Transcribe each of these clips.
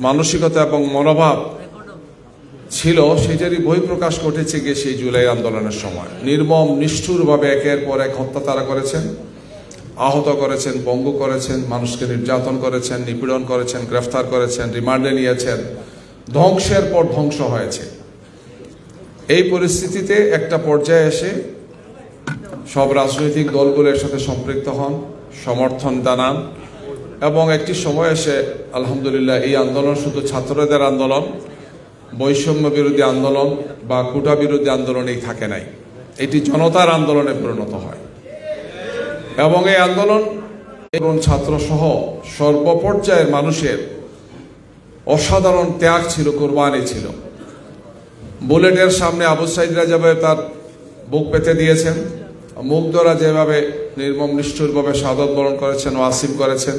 মানসিকতা এবং মনোভাব ছিল সেটারই বহিঃপ্রকাশ ঘটেছে গিয়ে সেই জুলাই আন্দোলনের সময়। নির্মম নিষ্ঠুরভাবে একের পর এক হত্যা তারা করেছেন, আহত করেছেন, পঙ্গু করেছেন, মানুষকে নির্যাতন করেছেন, নিপীড়ন করেছেন, গ্রেফতার করেছেন, রিমান্ডে নিয়েছেন, ধ্বংসের পর ধ্বংস হয়েছে। এই পরিস্থিতিতে একটা পর্যায়ে এসে সব রাজনৈতিক দলগুলোর সাথে সম্পৃক্ত হন, সমর্থন জানান এবং একটি সময় এসে আলহামদুলিল্লাহ এই আন্দোলন শুধু ছাত্রদের আন্দোলন, বৈষম্য বিরোধী আন্দোলন বা কোটা বিরোধী আন্দোলনেই থাকে নাই, এটি জনতার আন্দোলনে পরিণত হয় এবং এই আন্দোলন এবং ছাত্র সহ সর্বপর্যায়ের মানুষের অসাধারণ ত্যাগ ছিল, কোরবানি ছিল। বুলেটের সামনে আবু সাইদরা যেভাবে তার বুক পেতে দিয়েছেন, মুগ্ধরা যেভাবে নির্মম নিষ্ঠুরভাবে শাহাদাত বরণ করেছেন, ওয়াসিম করেছেন,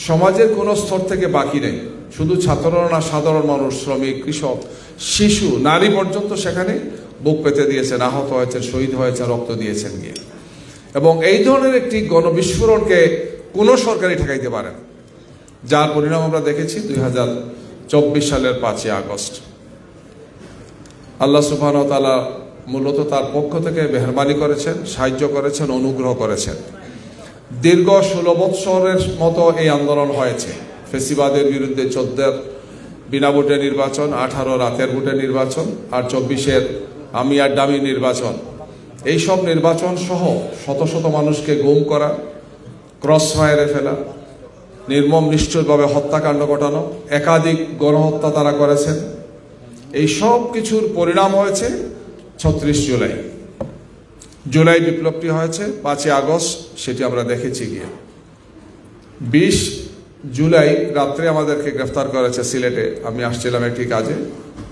সমাজের কোনো স্তর থেকে বাকি নেই। শুধু ছাত্ররা না, সাধারণ মানুষ, শ্রমিক, কৃষক, শিশু, নারী পর্যন্ত সেখানে বুক পেতে দিয়েছেন, আহত হয়েছেন, শহীদ হয়েছেন, রক্ত দিয়েছেন গিয়ে। এবং এই ধরনের একটি গণবিস্ফোরণকে কোনো সরকারই ঠেকাইতে পারে না, যার পরিণাম আমরা দেখেছি 2024 সালের 5ই আগস্ট। আল্লাহ সুবহানাহু ওয়া তাআলা মূলত তার পক্ষ থেকে মেহেরবানি করেছেন, সাহায্য করেছেন, অনুগ্রহ করেছেন। দীর্ঘ 16 বৎসরের মতো এই আন্দোলন হয়েছে। ফেসিবাদের বিরুদ্ধে 14 বিনা ভোটে নির্বাচন, 18 রাতের ভোটে নির্বাচন, আর 24 আমি আর ডামি নির্বাচন। এইসব নির্বাচন সহ শত শত মানুষকে গুম করা, ক্রস ফায়ারে ফেলা, নির্মম নিষ্ঠুরভাবে হত্যাকাণ্ড ঘটানো, একাধিক গণহত্যা তারা করেছেন। এই সব কিছুর পরিণাম হয়েছে 36 জুলাই। জুলাই বিপ্লবটি হয়েছে 5ই আগস্ট, সেটি আমরা দেখেছি গিয়ে। 20 জুলাই রাত্রে আমাদেরকে গ্রেফতার করেছে সিলেটে। আমি আসছিলাম একটি কাজে,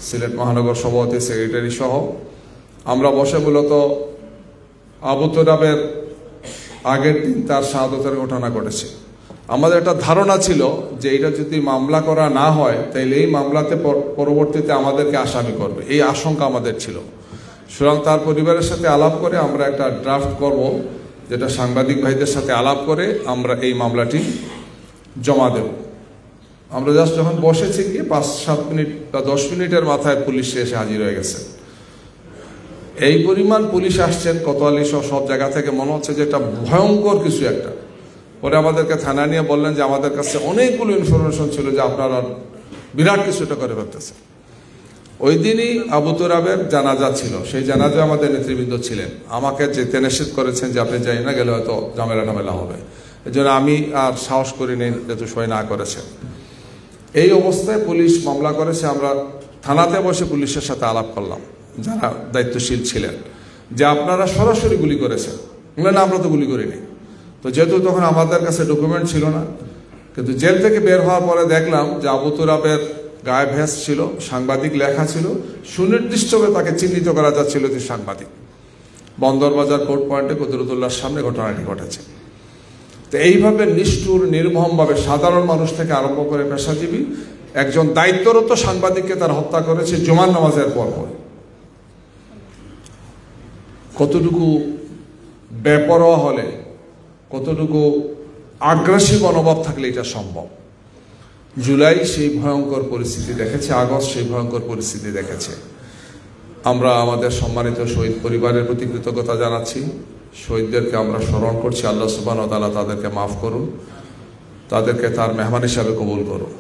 সিলেট মহানগর সভাপতি, সেক্রেটারি সহ। আমরা বসে মূলত আবু তোরাবের আগের দিন তার শাহাদাতের ঘটনা ঘটেছে। আমাদের একটা ধারণা ছিল যে এটা যদি মামলা করা না হয় তাহলে এই মামলাতে পরবর্তীতে আমাদেরকে আসামি করবে, এই আশঙ্কা আমাদের ছিল। সুতরাং তার পরিবারের সাথে আলাপ করে আমরা একটা ড্রাফট করব, যেটা সাংবাদিক ভাইদের সাথে আলাপ করে আমরা এই মামলাটি জমা দেব। আমরা জাস্ট যখন বসেছি গিয়ে 5-7 মিনিট বা 10 মিনিটের মাথায় পুলিশ এসে হাজির হয়ে গেছে। এই পরিমাণ পুলিশ আসছেন কোতোয়ালি সহ সব জায়গা থেকে, মনে হচ্ছে যে এটা ভয়ঙ্কর কিছু একটা। পরে আমাদেরকে থানা নিয়ে বললেন যে আমাদের কাছে অনেকগুলো ইনফরমেশন ছিল যে আপনারা বিরাট কিছুটা করে ফেলতেছে। ওই দিনই আবু তোরাবের জানাজা ছিল, সেই জানাজা আমাদের নেতৃবৃন্দ ছিলেন। আমাকে যেতে নিষেধ করেছেন যে আপনি যাই না, গেলে হয়তো ঝামেলা হবে। এই জন্য আমি আর সাহস করিনি, যেহেতু সই না করেছেন। এই অবস্থায় পুলিশ মামলা করেছে। আমরা থানাতে বসে পুলিশের সাথে আলাপ করলাম, যারা দায়িত্বশীল ছিলেন, যে আপনারা সরাসরি গুলি করেছেন। না, আমরা তো গুলি করিনি। তো যেহেতু তখন আমাদের কাছে ডকুমেন্ট ছিল না, কিন্তু জেল থেকে বের হওয়ার পরে দেখলাম যে আবু তোরাবের গায়ে ভেস ছিল, সাংবাদিক লেখা ছিল, সুনির্দিষ্টভাবে তাকে চিহ্নিত করা যাচ্ছিল যে সাংবাদিক। বন্দরবাজার কোর্ট পয়েন্টে কুদরতুল্লাহর সামনে ঘটনাটি ঘটেছে। তো এইভাবে নিষ্ঠুর নির্মমভাবে সাধারণ মানুষ থেকে আরম্ভ করে পেশাজীবী একজন দায়িত্বরত সাংবাদিককে তার হত্যা করেছে জুমার নামাজের পর। কতটুকু বেপরোয়া হলে, কতটুকু আগ্রাসী মনোভাব থাকলে এটা সম্ভব। জুলাই সেই ভয়ঙ্কর পরিস্থিতি দেখেছে, আগস্ট সেই ভয়ঙ্কর পরিস্থিতি দেখেছে। আমরা আমাদের সম্মানিত শহীদ পরিবারের প্রতি কৃতজ্ঞতা জানাচ্ছি। শহীদদেরকে আমরা স্মরণ করছি। আল্লাহ সুবহানাহু ওয়া তাআলা তাদেরকে মাফ করুন, তাদেরকে তার মেহমান হিসাবে কবুল করুন।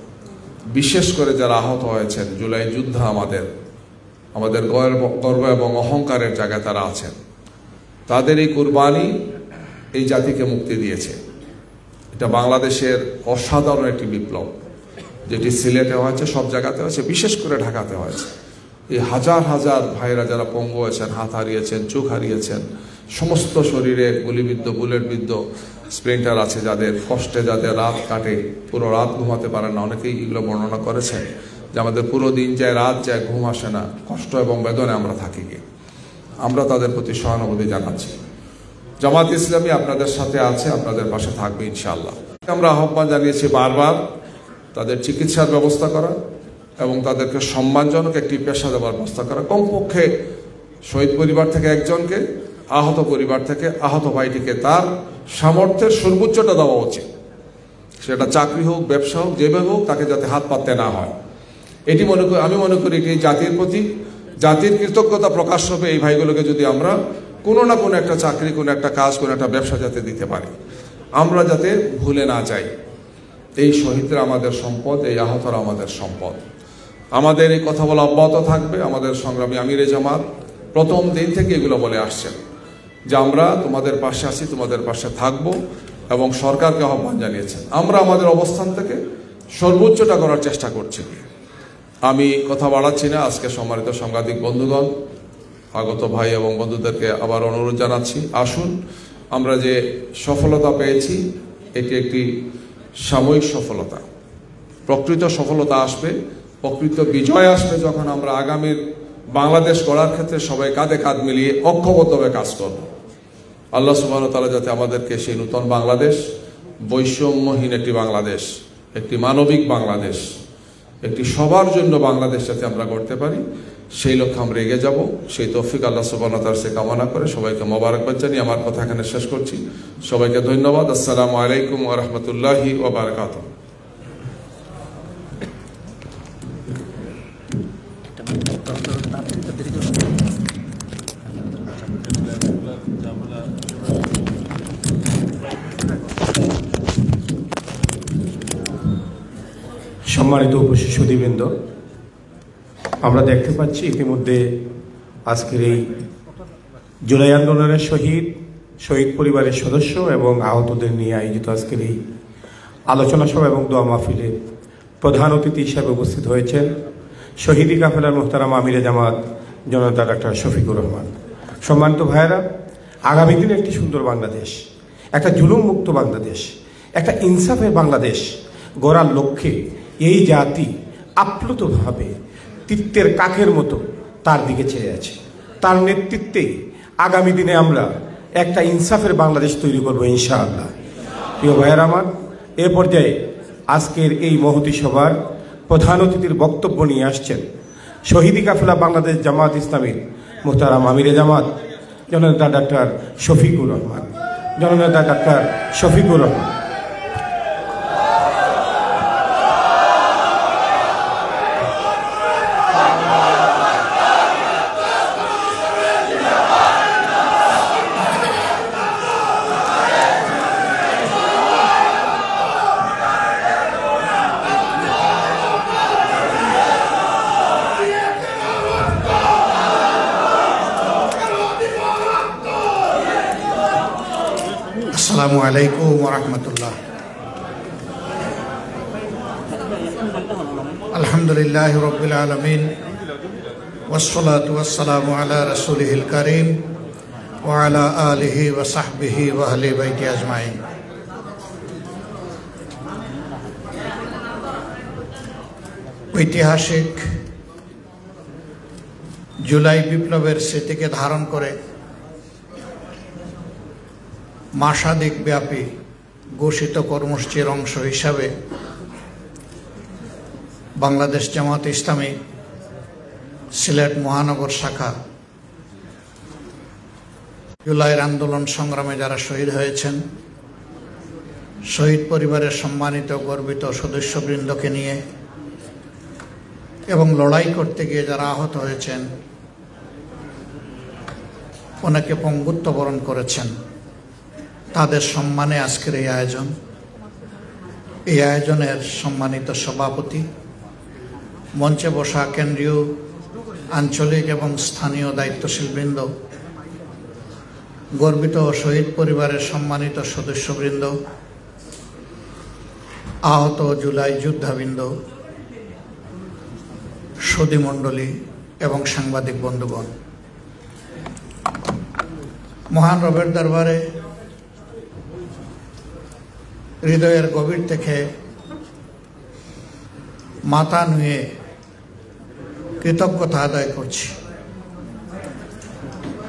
বিশেষ করে যারা আহত হয়েছেন, জুলাই যোদ্ধা আমাদের গর্ব এবং অহংকারের জায়গায় তারা আছেন। তাদের এই কুরবানি এই জাতিকে মুক্তি দিয়েছে। এটা বাংলাদেশের অসাধারণ একটি বিপ্লব, যেটি সিলেটে হয়েছে, সব জায়গাতে হয়েছে, বিশেষ করে ঢাকাতে হয়েছে। এই হাজার হাজার ভাইরা যারা পঙ্গু হয়েছেন, হাত হারিয়েছেন, চোখ হারিয়েছেন, সমস্ত শরীরে গুলিবিদ্ধ, বুলেটবিদ্ধ, স্প্লিন্টার আছে, যাদের কষ্টে যাদের রাত কাটে, পুরো রাত ঘুমাতে পারেন না। অনেকেই এগুলো বর্ণনা করেছেন যে আমাদের পুরো দিন যায়, রাত যায়, ঘুম আসে না, কষ্ট এবং বেদনে আমরা থাকি গিয়ে। আমরা তাদের প্রতি সহানুভূতি জানাচ্ছি। জামাত ইসলামী আপনাদের সাথে আছে, আপনাদের পাশে থাকবে ইনশাআল্লাহ। আমরা আহ্বান জানিয়েছি বারবার তাদের চিকিৎসার ব্যবস্থা করা এবং তাদেরকে সম্মানজনক একটি পেশা দেওয়ার ব্যবস্থা করা। কমপক্ষে শহীদ পরিবার থেকে একজনকে, আহত পরিবার থেকে আহত ভাইটিকে তার সামর্থ্যের সর্বোচ্চটা দেওয়া উচিত। সেটা চাকরি হোক, ব্যবসা হোক, যেভাবে হোক তাকে যাতে হাত পাততে না হয়। এটি আমি মনে করি এটি জাতির প্রতি জাতির কৃতজ্ঞতা প্রকাশ হবে এই ভাইগুলোকে যদি আমরা কোনো না কোনো একটা চাকরি, কোনো একটা কাজ, কোনো একটা ব্যবসা যাতে দিতে পারি। আমরা যাতে ভুলে না যাই এই শহীদরা আমাদের সম্পদ, এই আহতরা আমাদের সম্পদ। আমাদের এই কথা বলা অব্যাহত থাকবে। আমাদের সংগ্রামী আমিরে জামাত প্রথম দিন থেকে এগুলো বলে আসছেন যে আমরা তোমাদের পাশে আছি, তোমাদের পাশে থাকব, এবং সরকারকে আহ্বান জানিয়েছেন। আমরা আমাদের অবস্থান থেকে সর্বোচ্চটা করার চেষ্টা করছি। আমি কথা বাড়াচ্ছি না। আজকে সম্মানিত সাংবাদিক বন্ধুগণ, আগত ভাই এবং বন্ধুদেরকে আবার অনুরোধ জানাচ্ছি, আসুন আমরা যে সফলতা পেয়েছি এটি একটি সাময়িক সফলতা। প্রকৃত সফলতা আসবে, প্রকৃত বিজয় আসবে যখন আমরা আগামীর বাংলাদেশ গড়ার ক্ষেত্রে সবাই কাঁধে কাঁধ মিলিয়ে ঐক্যবদ্ধভাবে কাজ করব। আল্লাহ সুবহানাহু ওয়া তাআলা যাতে আমাদেরকে সেই নূতন বাংলাদেশ, বৈষম্যহীন একটি বাংলাদেশ, একটি মানবিক বাংলাদেশ, একটি সবার জন্য বাংলাদেশ যাতে আমরা করতে পারি, সেই লক্ষ্যে আমরা এগিয়ে যাব। সেই তৌফিক আল্লাহ সুবহানাহু ওয়া তাআলা কামনা করে সবাইকে মোবারকবাদ জানিয়ে আমার কথা এখানে শেষ করছি। সবাইকে ধন্যবাদ। আসসালামু আলাইকুম ওয়া রাহমাতুল্লাহি ওয়া বারাকাতুহু। সম্মানিত উপস্থিত সুধীবৃন্দ, আমরা দেখতে পাচ্ছি ইতিমধ্যে আজকের এই জুলাই আন্দোলনের শহীদ পরিবারের সদস্য এবং আহতদের নিয়ে আয়োজিত আজকের এই আলোচনা সভা এবং দোয়া মাহফিলে প্রধান অতিথি হিসাবে উপস্থিত হয়েছেন শহীদি কাফেলার মুহতারাম আমিরে জামাত জনতা ডাক্তার শফিকুর রহমান। সম্মানিত ভাইয়েরা, আগামী দিনে একটি সুন্দর বাংলাদেশ, একটা জুলুম মুক্ত বাংলাদেশ, একটা ইনসাফের বাংলাদেশ গড়ার লক্ষ্যে এই জাতি আপ্লুতভাবে তীর্থের কাকের মতো তার দিকে চেয়ে আছে। তার নেতৃত্বে আগামী দিনে আমরা একটা ইনসাফের বাংলাদেশ তৈরি করবো ইনশাআল্লাহ। প্রিয় ভাইয়েরা আমার, এ পর্যায়ে আজকের এই মহতী সভার প্রধান অতিথির বক্তব্য নিয়ে আসছেন শহীদি কাফেলা বাংলাদেশ জামাত ইসলামীর মুহতারাম আমিরে জামাত জননেতা ডাক্তার শফিকুর রহমান। জননেতা ডাক্তার শফিকুর রহমান। আসসালামু আলাইকুম ওয়া রাহমাতুল্লাহ। আলহামদুলিল্লাহি রাব্বিল আলামিন ওয়াসসালাতু ওয়াসসালামু আলা রাসূলিহিল কারীম ওয়া আলা আলিহি ওয়া সাহবিহি ওয়া আহলি বাইতি আজমাইন। ঐতিহাসিক জুলাই বিপ্লবের স্মৃতিকে ধারণ করে মাসাদিক ব্যাপী ঘোষিত কর্মসূচির অংশ হিসাবে বাংলাদেশ জামাত ইসলামী সিলেট মহানগর শাখা জুলাইয়ের আন্দোলন সংগ্রামে যারা শহীদ হয়েছেন, শহীদ পরিবারের সম্মানিত গর্বিত সদস্যবৃন্দকে নিয়ে এবং লড়াই করতে গিয়ে যারা আহত হয়েছেন, অনেকে পঙ্গুত্ব বরণ করেছেন, তাদের সম্মানে আজকের এই আয়োজন। এই আয়োজনের সম্মানিত সভাপতি, মঞ্চে বসা কেন্দ্রীয়, আঞ্চলিক এবং স্থানীয় দায়িত্বশীলবৃন্দ, গর্বিত শহীদ পরিবারের সম্মানিত সদস্যবৃন্দ, আহত জুলাই যোদ্ধাবৃন্দ, সুধীমণ্ডলী এবং সাংবাদিক বন্ধুগণ, মহান রবের দরবারে হৃদয়ের গভীর থেকে মাথা নুয়ে কৃতজ্ঞতা আদায় করছি,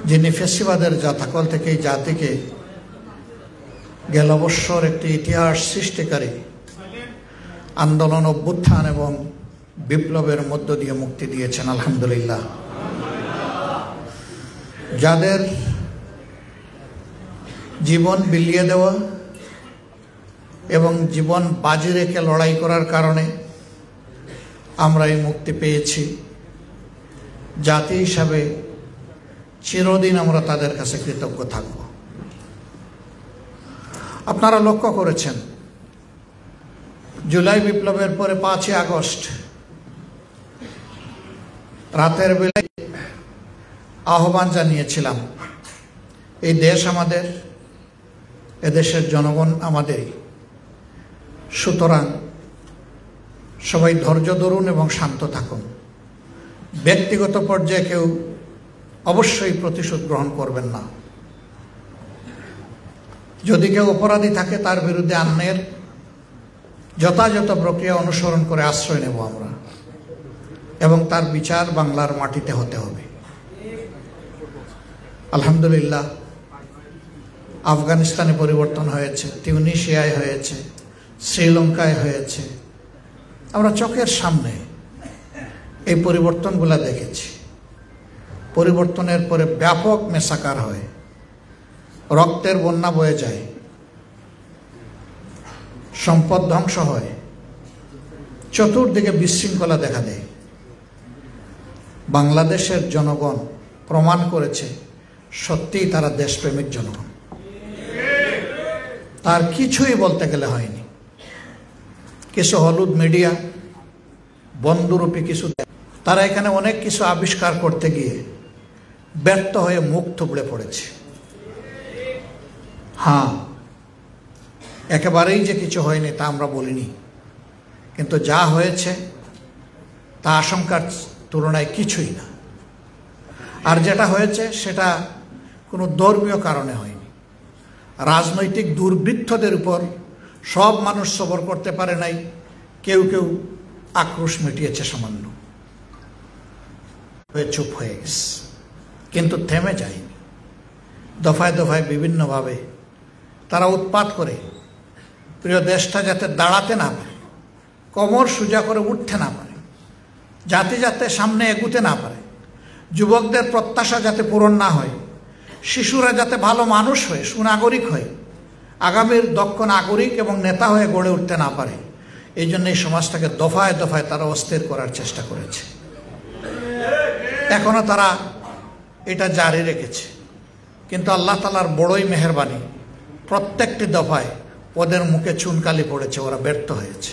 যিনি ফেসিবাদের জাতাকল থেকে এই জাতিকে গেল বৎসর একটি ইতিহাস সৃষ্টিকারী আন্দোলন, অভ্যুত্থান এবং বিপ্লবের মধ্য দিয়ে মুক্তি দিয়েছেন। আলহামদুলিল্লাহ। যাদের জীবন বিলিয়ে দেওয়া এবং জীবন বাজি রেখে লড়াই করার কারণে আমরা এই মুক্তি পেয়েছি। জাতি হিসাবে চিরদিন আমরা তাদের কাছে কৃতজ্ঞ থাকব। আপনারা লক্ষ্য করেছেন জুলাই বিপ্লবের পরে 5ই আগস্ট রাতের বেলায় আহ্বান জানিয়েছিলাম, এই দেশ আমাদের, এদেশের জনগণ আমাদেরই, সুতরাং সবাই ধৈর্য ধরুন এবং শান্ত থাকুন। ব্যক্তিগত পর্যায়ে কেউ অবশ্যই প্রতিশোধ গ্রহণ করবেন না। যদি কেউ অপরাধী থাকে তার বিরুদ্ধে আইনের যথাযথ প্রক্রিয়া অনুসরণ করে আশ্রয় নেব আমরা, এবং তার বিচার বাংলার মাটিতে হতে হবে। আলহামদুলিল্লাহ, আফগানিস্তানে পরিবর্তন হয়েছে, তিউনিশিয়ায় হয়েছে, শ্রীলঙ্কায় হয়েছে। আমরা চোখের সামনে এই পরিবর্তনগুলো দেখেছি। পরিবর্তনের পরে ব্যাপক মেসাকার হয়, রক্তের বন্যা বয়ে যায়, সম্পদ ধ্বংস হয়, চতুর্দিকে বিশৃঙ্খলা দেখা দেয়। বাংলাদেশের জনগণ প্রমাণ করেছে সত্যিই তারা দেশপ্রেমিক জনগণ। তার কিছুই বলতে গেলে হয়নি। কিছু হলুদ মিডিয়া বন্ধুরূপী কিছু, তারা এখানে অনেক কিছু আবিষ্কার করতে গিয়ে ব্যর্থ হয়ে মুখ থুবড়ে পড়েছে। হ্যাঁ, একেবারেই যে কিছু হয়নি তা আমরা বলিনি, কিন্তু যা হয়েছে তা আশঙ্কার তুলনায় কিছুই না। আর যেটা হয়েছে সেটা কোনো ধর্মীয় কারণে হয়নি, রাজনৈতিক দুর্বৃত্তদের উপর সব মানুষ সবর করতে পারে নাই, কেউ কেউ আক্রোশ মিটিয়েছে সামান্য, চুপ হয়ে গেছে, কিন্তু থেমে যায়নি। দফায় দফায় বিভিন্নভাবে তারা উৎপাত করে প্রিয় দেশটা যাতে দাঁড়াতে না পারে, কোমর সোজা করে উঠতে না পারে, জাতি যাতে সামনে এগুতে না পারে, যুবকদের প্রত্যাশা যাতে পূরণ না হয়, শিশুরা যাতে ভালো মানুষ হয়ে সুনাগরিক হয়ে আগামীর দক্ষ নাগরিক এবং নেতা হয়ে গড়ে উঠতে না পারে, এই জন্য এই সমাজটাকে দফায় দফায় তারা অস্থির করার চেষ্টা করেছে। এখনো তারা এটা জারি রেখেছে, কিন্তু আল্লাহ তাআলার বড়ই মেহেরবানি, প্রত্যেকটি দফায় ওদের মুখে চুনকালি পড়েছে, ওরা ব্যর্থ হয়েছে।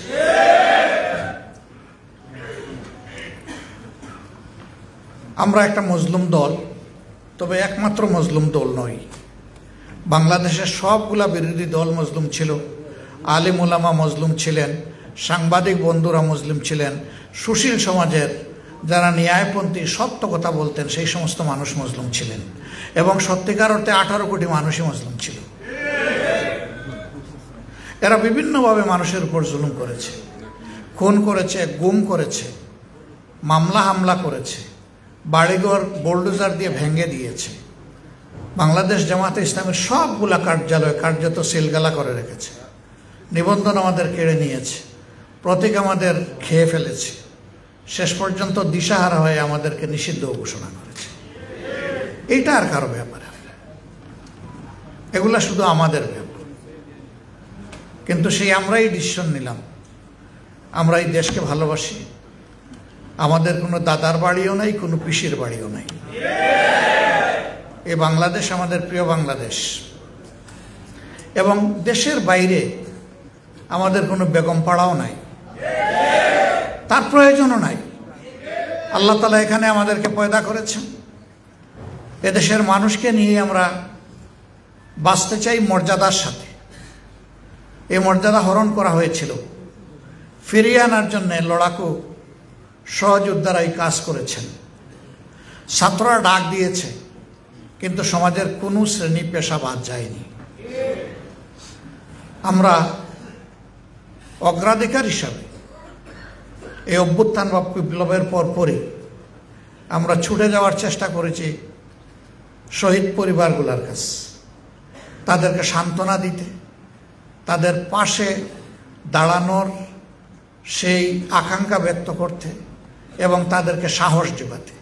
আমরা একটা মজলুম দল, তবে একমাত্র মজলুম দল নই। বাংলাদেশের সবগুলা বিরোধী দল মজলুম ছিল, আলিম উলামা মজলুম ছিলেন, সাংবাদিক বন্ধুরা মজলুম ছিলেন, সুশীল সমাজের যারা ন্যায়পন্থী সত্য কথা বলতেন সেই সমস্ত মানুষ মজলুম ছিলেন, এবং সত্যিকার অর্থে 18 কোটি মানুষই মজলুম ছিল। এরা বিভিন্নভাবে মানুষের উপর জুলুম করেছে, খুন করেছে, গুম করেছে, মামলা হামলা করেছে, বাড়িঘর বোলডোজার দিয়ে ভেঙে দিয়েছে। বাংলাদেশ জামাতে ইসলামের সবগুলা কার্যালয় কার্যত সিলগালা করে রেখেছে, নিবন্ধন আমাদের কেড়ে নিয়েছে, প্রতীক আমাদের খেয়ে ফেলেছে, শেষ পর্যন্ত দিশাহারা হয়ে আমাদেরকে নিষিদ্ধ ঘোষণা করেছে। এইটা আর কারো ব্যাপার, এগুলা শুধু আমাদের ব্যাপার। কিন্তু সেই আমরাই ডিসিশন নিলাম, আমরা এই দেশকে ভালোবাসি, আমাদের কোনো দাদার বাড়িও নাই, কোনো পিসির বাড়িও নাই। এই বাংলাদেশ আমাদের প্রিয় বাংলাদেশ, এবং দেশের বাইরে আমাদের কোনো বেগম পাড়াও নাই, তার প্রয়োজনও নাই। আল্লাহ তাআলা এখানে আমাদেরকে পয়দা করেছেন, এদেশের মানুষকে নিয়ে আমরা বাঁচতে চাই মর্যাদার সাথে। এই মর্যাদা হরণ করা হয়েছিল, ফিরিয়ে আনার জন্য লড়াকু সহযোদ্ধারাই কাজ করেছেন। ছাত্ররা ডাক দিয়েছে, কিন্তু সমাজের কোনো শ্রেণী পেশা বাদ যায়নি। আমরা অগ্রাধিকার হিসাবে এই অভ্যুত্থান বা বিপ্লবের পরপরই আমরা ছুটে যাওয়ার চেষ্টা করেছি শহীদ পরিবারগুলোর কাছে, তাদেরকে সান্ত্বনা দিতে, তাদের পাশে দাঁড়ানোর সেই আকাঙ্ক্ষা ব্যক্ত করতে এবং তাদেরকে সাহস যোগাতে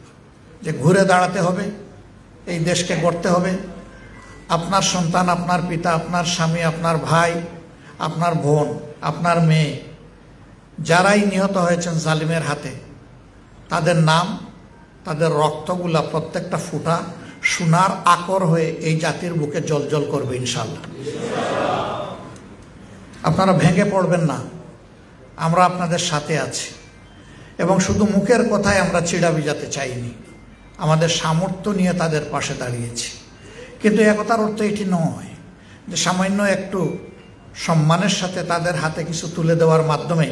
যে ঘুরে দাঁড়াতে হবে, এই দেশকে গড়তে হবে। আপনার সন্তান, আপনার পিতা, আপনার স্বামী, আপনার ভাই, আপনার বোন, আপনার মেয়ে, যারাই নিহত হয়েছেন জালিমের হাতে, তাদের নাম, তাদের রক্তগুলা প্রত্যেকটা ফুটা সোনার আকর হয়ে এই জাতির বুকে জ্বলজ্বল করবে ইনশাআল্লাহ। আপনারা ভেঙে পড়বেন না, আমরা আপনাদের সাথে আছি। এবং শুধু মুখের কথায় আমরা চিড়া ভিজাতে চাইনি, আমাদের সামর্থ্য নিয়ে তাদের পাশে দাঁড়িয়েছি। কিন্তু একথার অর্থ এটি নয় যে সামান্য একটু সম্মানের সাথে তাদের হাতে কিছু তুলে দেওয়ার মাধ্যমে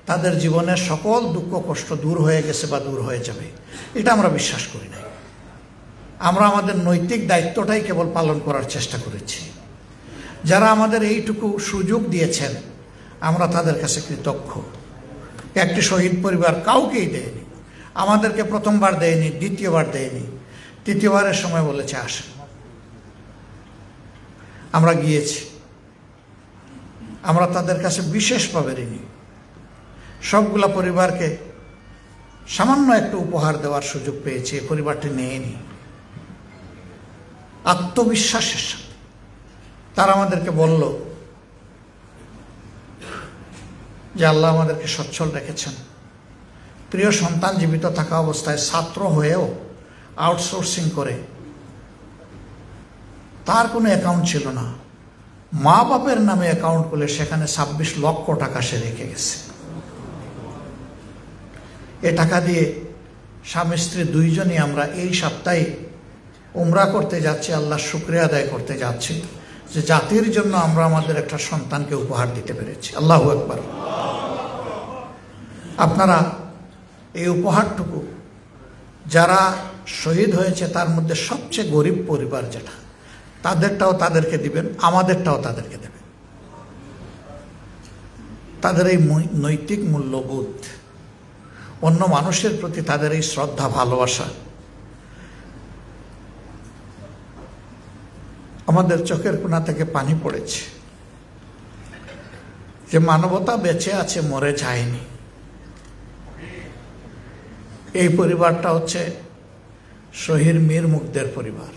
তাদের জীবনের সকল দুঃখ কষ্ট দূর হয়ে গেছে বা দূর হয়ে যাবে, এটা আমরা বিশ্বাস করি না। আমরা আমাদের নৈতিক দায়িত্বটাই কেবল পালন করার চেষ্টা করেছি। যারা আমাদের এইটুকু সুযোগ দিয়েছেন, আমরা তাদের কাছে কৃতজ্ঞ। একটি শহীদ পরিবার কাউকেই দেয়নি, আমাদেরকে প্রথমবার দেয়নি, দ্বিতীয়বার দেয়নি, তৃতীয়বারের সময় বলেছে আসেন। আমরা গিয়েছি, আমরা তাদের কাছে বিশেষভাবে ঋণী। সবগুলা পরিবারকে সামান্য একটু উপহার দেওয়ার সুযোগ পেয়েছে, পরিবারটি নেয়নি। আত্মবিশ্বাসের সাথে তারা আমাদেরকে বলল যে আল্লাহ আমাদেরকে সচ্ছল রেখেছেন। প্রিয় সন্তান জীবিত থাকা অবস্থায় ছাত্র হয়েও আউটসোর্সিং করে, তার কোনো অ্যাকাউন্ট ছিল না, মা বাপের নামে অ্যাকাউন্ট খুলে সেখানে 26 লক্ষ টাকা সে রেখে গেছে। এ টাকা দিয়ে স্বামী স্ত্রী দুইজনই আমরা এই সপ্তাহে উমরা করতে যাচ্ছি, আল্লাহর শুকরিয়া আদায় করতে যাচ্ছি যে জাতির জন্য আমরা আমাদের একটা সন্তানকে উপহার দিতে পেরেছি। আল্লাহু আকবার। আপনারা এই উপহারটুকু যারা শহীদ হয়েছে তার মধ্যে সবচেয়ে গরিব পরিবার যেটা, তাদেরটাও তাদেরকে দিবেন, আমাদেরটাও তাদেরকে দেবেন। তাদের এই নৈতিক মূল্যবোধ, অন্য মানুষের প্রতি তাদের এই শ্রদ্ধা, ভালোবাসা আমাদের চোখের কোণা থেকে পানি পড়েছে যে মানবতা বেঁচে আছে, মরে যায়নি। এই পরিবারটা হচ্ছে শহীদ মীর মুগ্ধের পরিবার।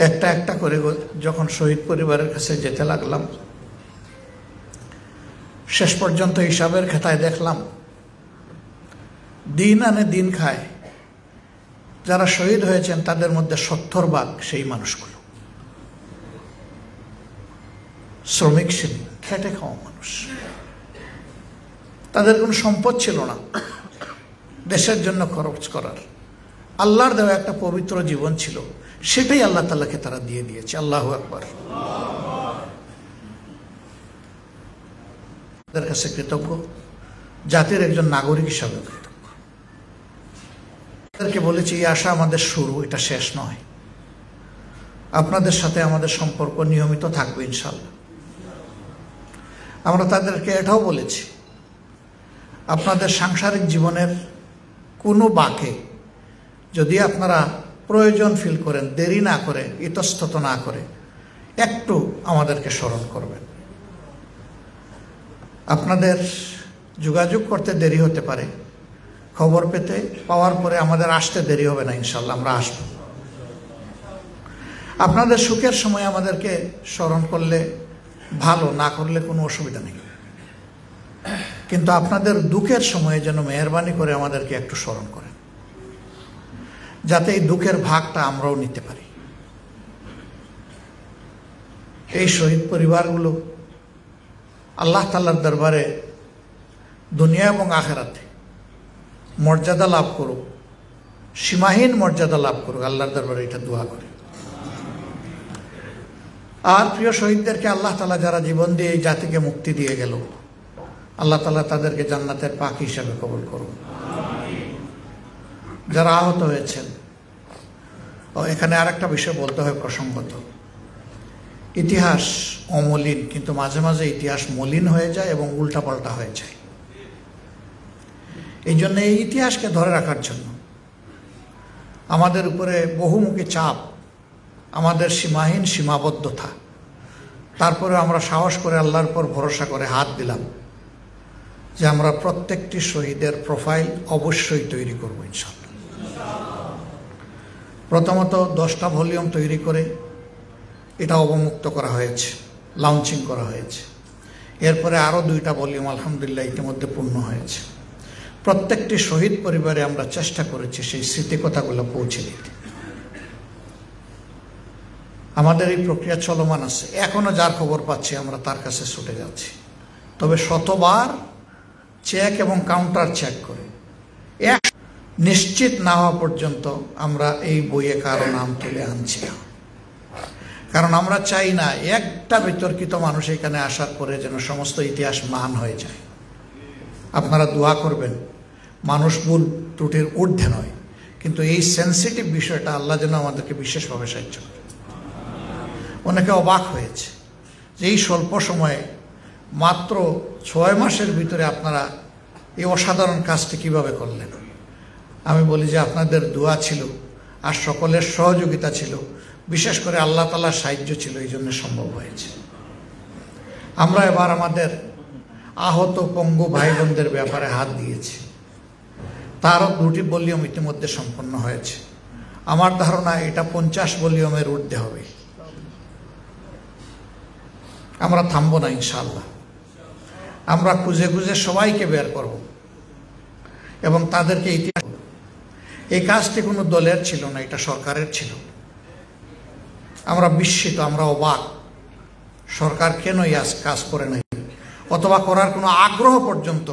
একটা একটা করে যখন শহীদ পরিবারের কাছে যেতে লাগলাম, শেষ পর্যন্ত হিসাবের খাতায় দেখলাম দিন আনে দিন খায় যারা শহীদ হয়েছেন তাদের মধ্যে 70% সেই মানুষগুলো শ্রমিক শ্রেণী, খেটে খাওয়া মানুষ। তাদের কোনো সম্পদ ছিল না দেশের জন্য খরচ করার, আল্লাহর দেওয়া একটা পবিত্র জীবন ছিল, সেটাই আল্লাহ তাআলাকে তারা দিয়ে দিয়েছে। আল্লাহু আকবার। তাদের কাছে কৃতজ্ঞ, জাতির একজন নাগরিক হিসাবে কৃতজ্ঞ। তাদেরকে বলেছি এই আশা আমাদের শুরু, এটা শেষ নয়। আপনাদের সাথে আমাদের সম্পর্ক নিয়মিত থাকবে ইনশাআল্লাহ। আমরা তাদেরকে এটাও বলেছি আপনাদের সাংসারিক জীবনের কোনো বাঁকে যদি আপনারা প্রয়োজন ফিল করেন, দেরি না করে, ইতস্তত না করে একটু আমাদেরকে স্মরণ করবেন। আপনাদের যোগাযোগ করতে দেরি হতে পারে, খবর পেতে পাওয়ার পরে আমাদের আসতে দেরি হবে না ইনশাল্লাহ, আমরা আসব। আপনাদের সুখের সময় আমাদেরকে স্মরণ করলে ভালো, না করলে কোনো অসুবিধা নেই, কিন্তু আপনাদের দুঃখের সময়ে যেন মেহেরবানি করে আমাদেরকে একটু স্মরণ করেন, যাতে এই দুঃখের ভাগটা আমরাও নিতে পারি। এই শহীদ পরিবারগুলো আল্লাহ তাআলার দরবারে দুনিয়া এবং আখিরাতে মর্যাদা লাভ করুক, সীমাহীন মর্যাদা লাভ করুক, আল্লাহর দরবারে এটা দোয়া করি। আর প্রিয় শহীদদেরকে আল্লাহ তাআলা যারা জীবন দিয়ে এই জাতিকে মুক্তি দিয়ে গেল, আল্লাহ তাআলা তাদেরকে জান্নাতের পাখি হিসাবে কবুল করুন। যারা আহত হয়েছেন, এখানে আর একটা বিষয় বলতে হয় প্রসঙ্গত, ইতিহাস অমলিন, কিন্তু মাঝে মাঝে ইতিহাস মলিন হয়ে যায় এবং উল্টাপাল্টা হয়ে যায়। এই জন্য এই ইতিহাসকে ধরে রাখার জন্য আমাদের উপরে বহুমুখী চাপ, আমাদের সীমাহীন সীমাবদ্ধতা, তারপরে আমরা সাহস করে আল্লাহর উপর ভরসা করে হাত দিলাম যে আমরা প্রত্যেকটি শহীদের প্রোফাইল অবশ্যই তৈরি করব ইনশাআল্লাহ। প্রথমত 10টা ভলিউম তৈরি করে এটা অবমুক্ত করা হয়েছে, লঞ্চিং করা হয়েছে। এরপরে আরও 2টা ভলিউম আলহামদুলিল্লাহ ইতিমধ্যে পূর্ণ হয়েছে। প্রত্যেকটি শহীদ পরিবারে আমরা চেষ্টা করেছি সেই স্মৃতিকথাগুলো পৌঁছে দিতে। আমাদের এই প্রক্রিয়া চলমান আছে, এখনো যার খবর পাচ্ছি আমরা তার কাছে ছুটে যাচ্ছি। তবে শতবার চেক এবং কাউন্টার চেক করে নিশ্চিত না হওয়া পর্যন্ত আমরা এই বইয়ে কারো নাম তুলে আনছি না। কারণ আমরা চাই না একটা বিতর্কিত মানুষ এখানে আসার পরে যেন সমস্ত ইতিহাস মান হয়ে যায়। আপনারা দোয়া করবেন মানুষ ভুল ত্রুটির ঊর্ধ্বে নয়, কিন্তু এই সেন্সিটিভ বিষয়টা আল্লাহ যেন আমাদেরকে বিশেষভাবে সাহায্য করে। অনেকে অবাক হয়েছে যে এই স্বল্প সময়ে মাত্র 6 মাসের ভিতরে আপনারা এই অসাধারণ কাজটি কিভাবে করলেন। আমি বলি যে আপনাদের দোয়া ছিল আর সকলের সহযোগিতা ছিল, বিশেষ করে আল্লাহ তাআলার সাহায্য ছিল, এই জন্য সম্ভব হয়েছে। আমরা এবার আমাদের আহত পঙ্গু ভাই বোনদের ব্যাপারে হাত দিয়েছি, তারও 2টি ভলিউম ইতিমধ্যে সম্পন্ন হয়েছে। আমার ধারণা এটা 50 ভলিউমের ঊর্ধ্বে হবে। আমরা থামবো না ইনশাআল্লাহ। আমরা খুঁজে খুঁজে সবাইকে বের করব এবং তাদেরকে ইতিহাস। এই কাজটি কোনো দলের ছিল না, এটা সরকারের ছিল। আমরা বিস্মিত, আমরা অবাক, সরকার কেন এই কাজ করে নাই, অথবা করার কোনো আগ্রহ পর্যন্ত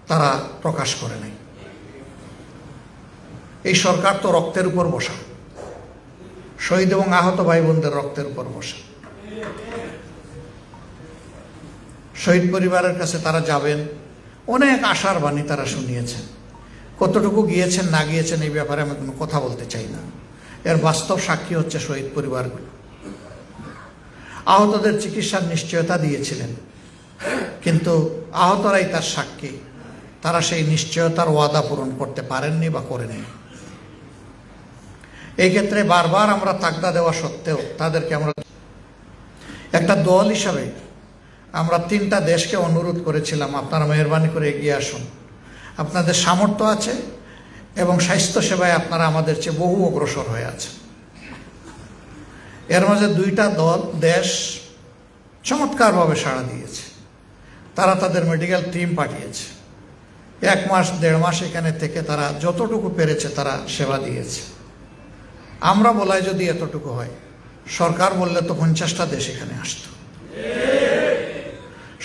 তারা প্রকাশ করে নাই। এই সরকার তো রক্তের উপর বসা, শহীদ এবং আহত ভাই বোনদের রক্তের উপর বসা। শহীদ পরিবারের কাছে তারা যাবেন, অনেক আশার বাণী তারা শুনিয়েছেন। কতটুকু গিয়েছেন না গিয়েছেন এই ব্যাপারে আমি কোনো কথা বলতে চাই না। এর বাস্তব সাক্ষী হচ্ছে শহীদ পরিবারগুলো। আহতদের চিকিৎসার নিশ্চয়তা দিয়েছিলেন, কিন্তু আহতরাই তার সাক্ষী, তারা সেই নিশ্চয়তার ওয়াদা পূরণ করতে পারেননি বা করেনি। এই ক্ষেত্রে বারবার আমরা তাগদা দেওয়া সত্ত্বেও তাদেরকে আমরা একটা দল হিসাবে আমরা 3টা দেশকে অনুরোধ করেছিলাম, আপনারা মেহরবানি করে এগিয়ে আসুন। আপনাদের সামর্থ্য আছে এবং স্বাস্থ্যসেবায় আপনারা আমাদের চেয়ে বহু অগ্রসর হয়ে আছে। এর মাঝে 2টা দেশ চমৎকারভাবে সাড়া দিয়েছে। তারা তাদের মেডিকেল টিম পাঠিয়েছে, 1 মাস 1.5 মাস এখানে থেকে তারা যতটুকু পেরেছে তারা সেবা দিয়েছে। আমরা বলাই যদি এতটুকু হয়, সরকার বললে তো 50টা দেশ এখানে আসতো।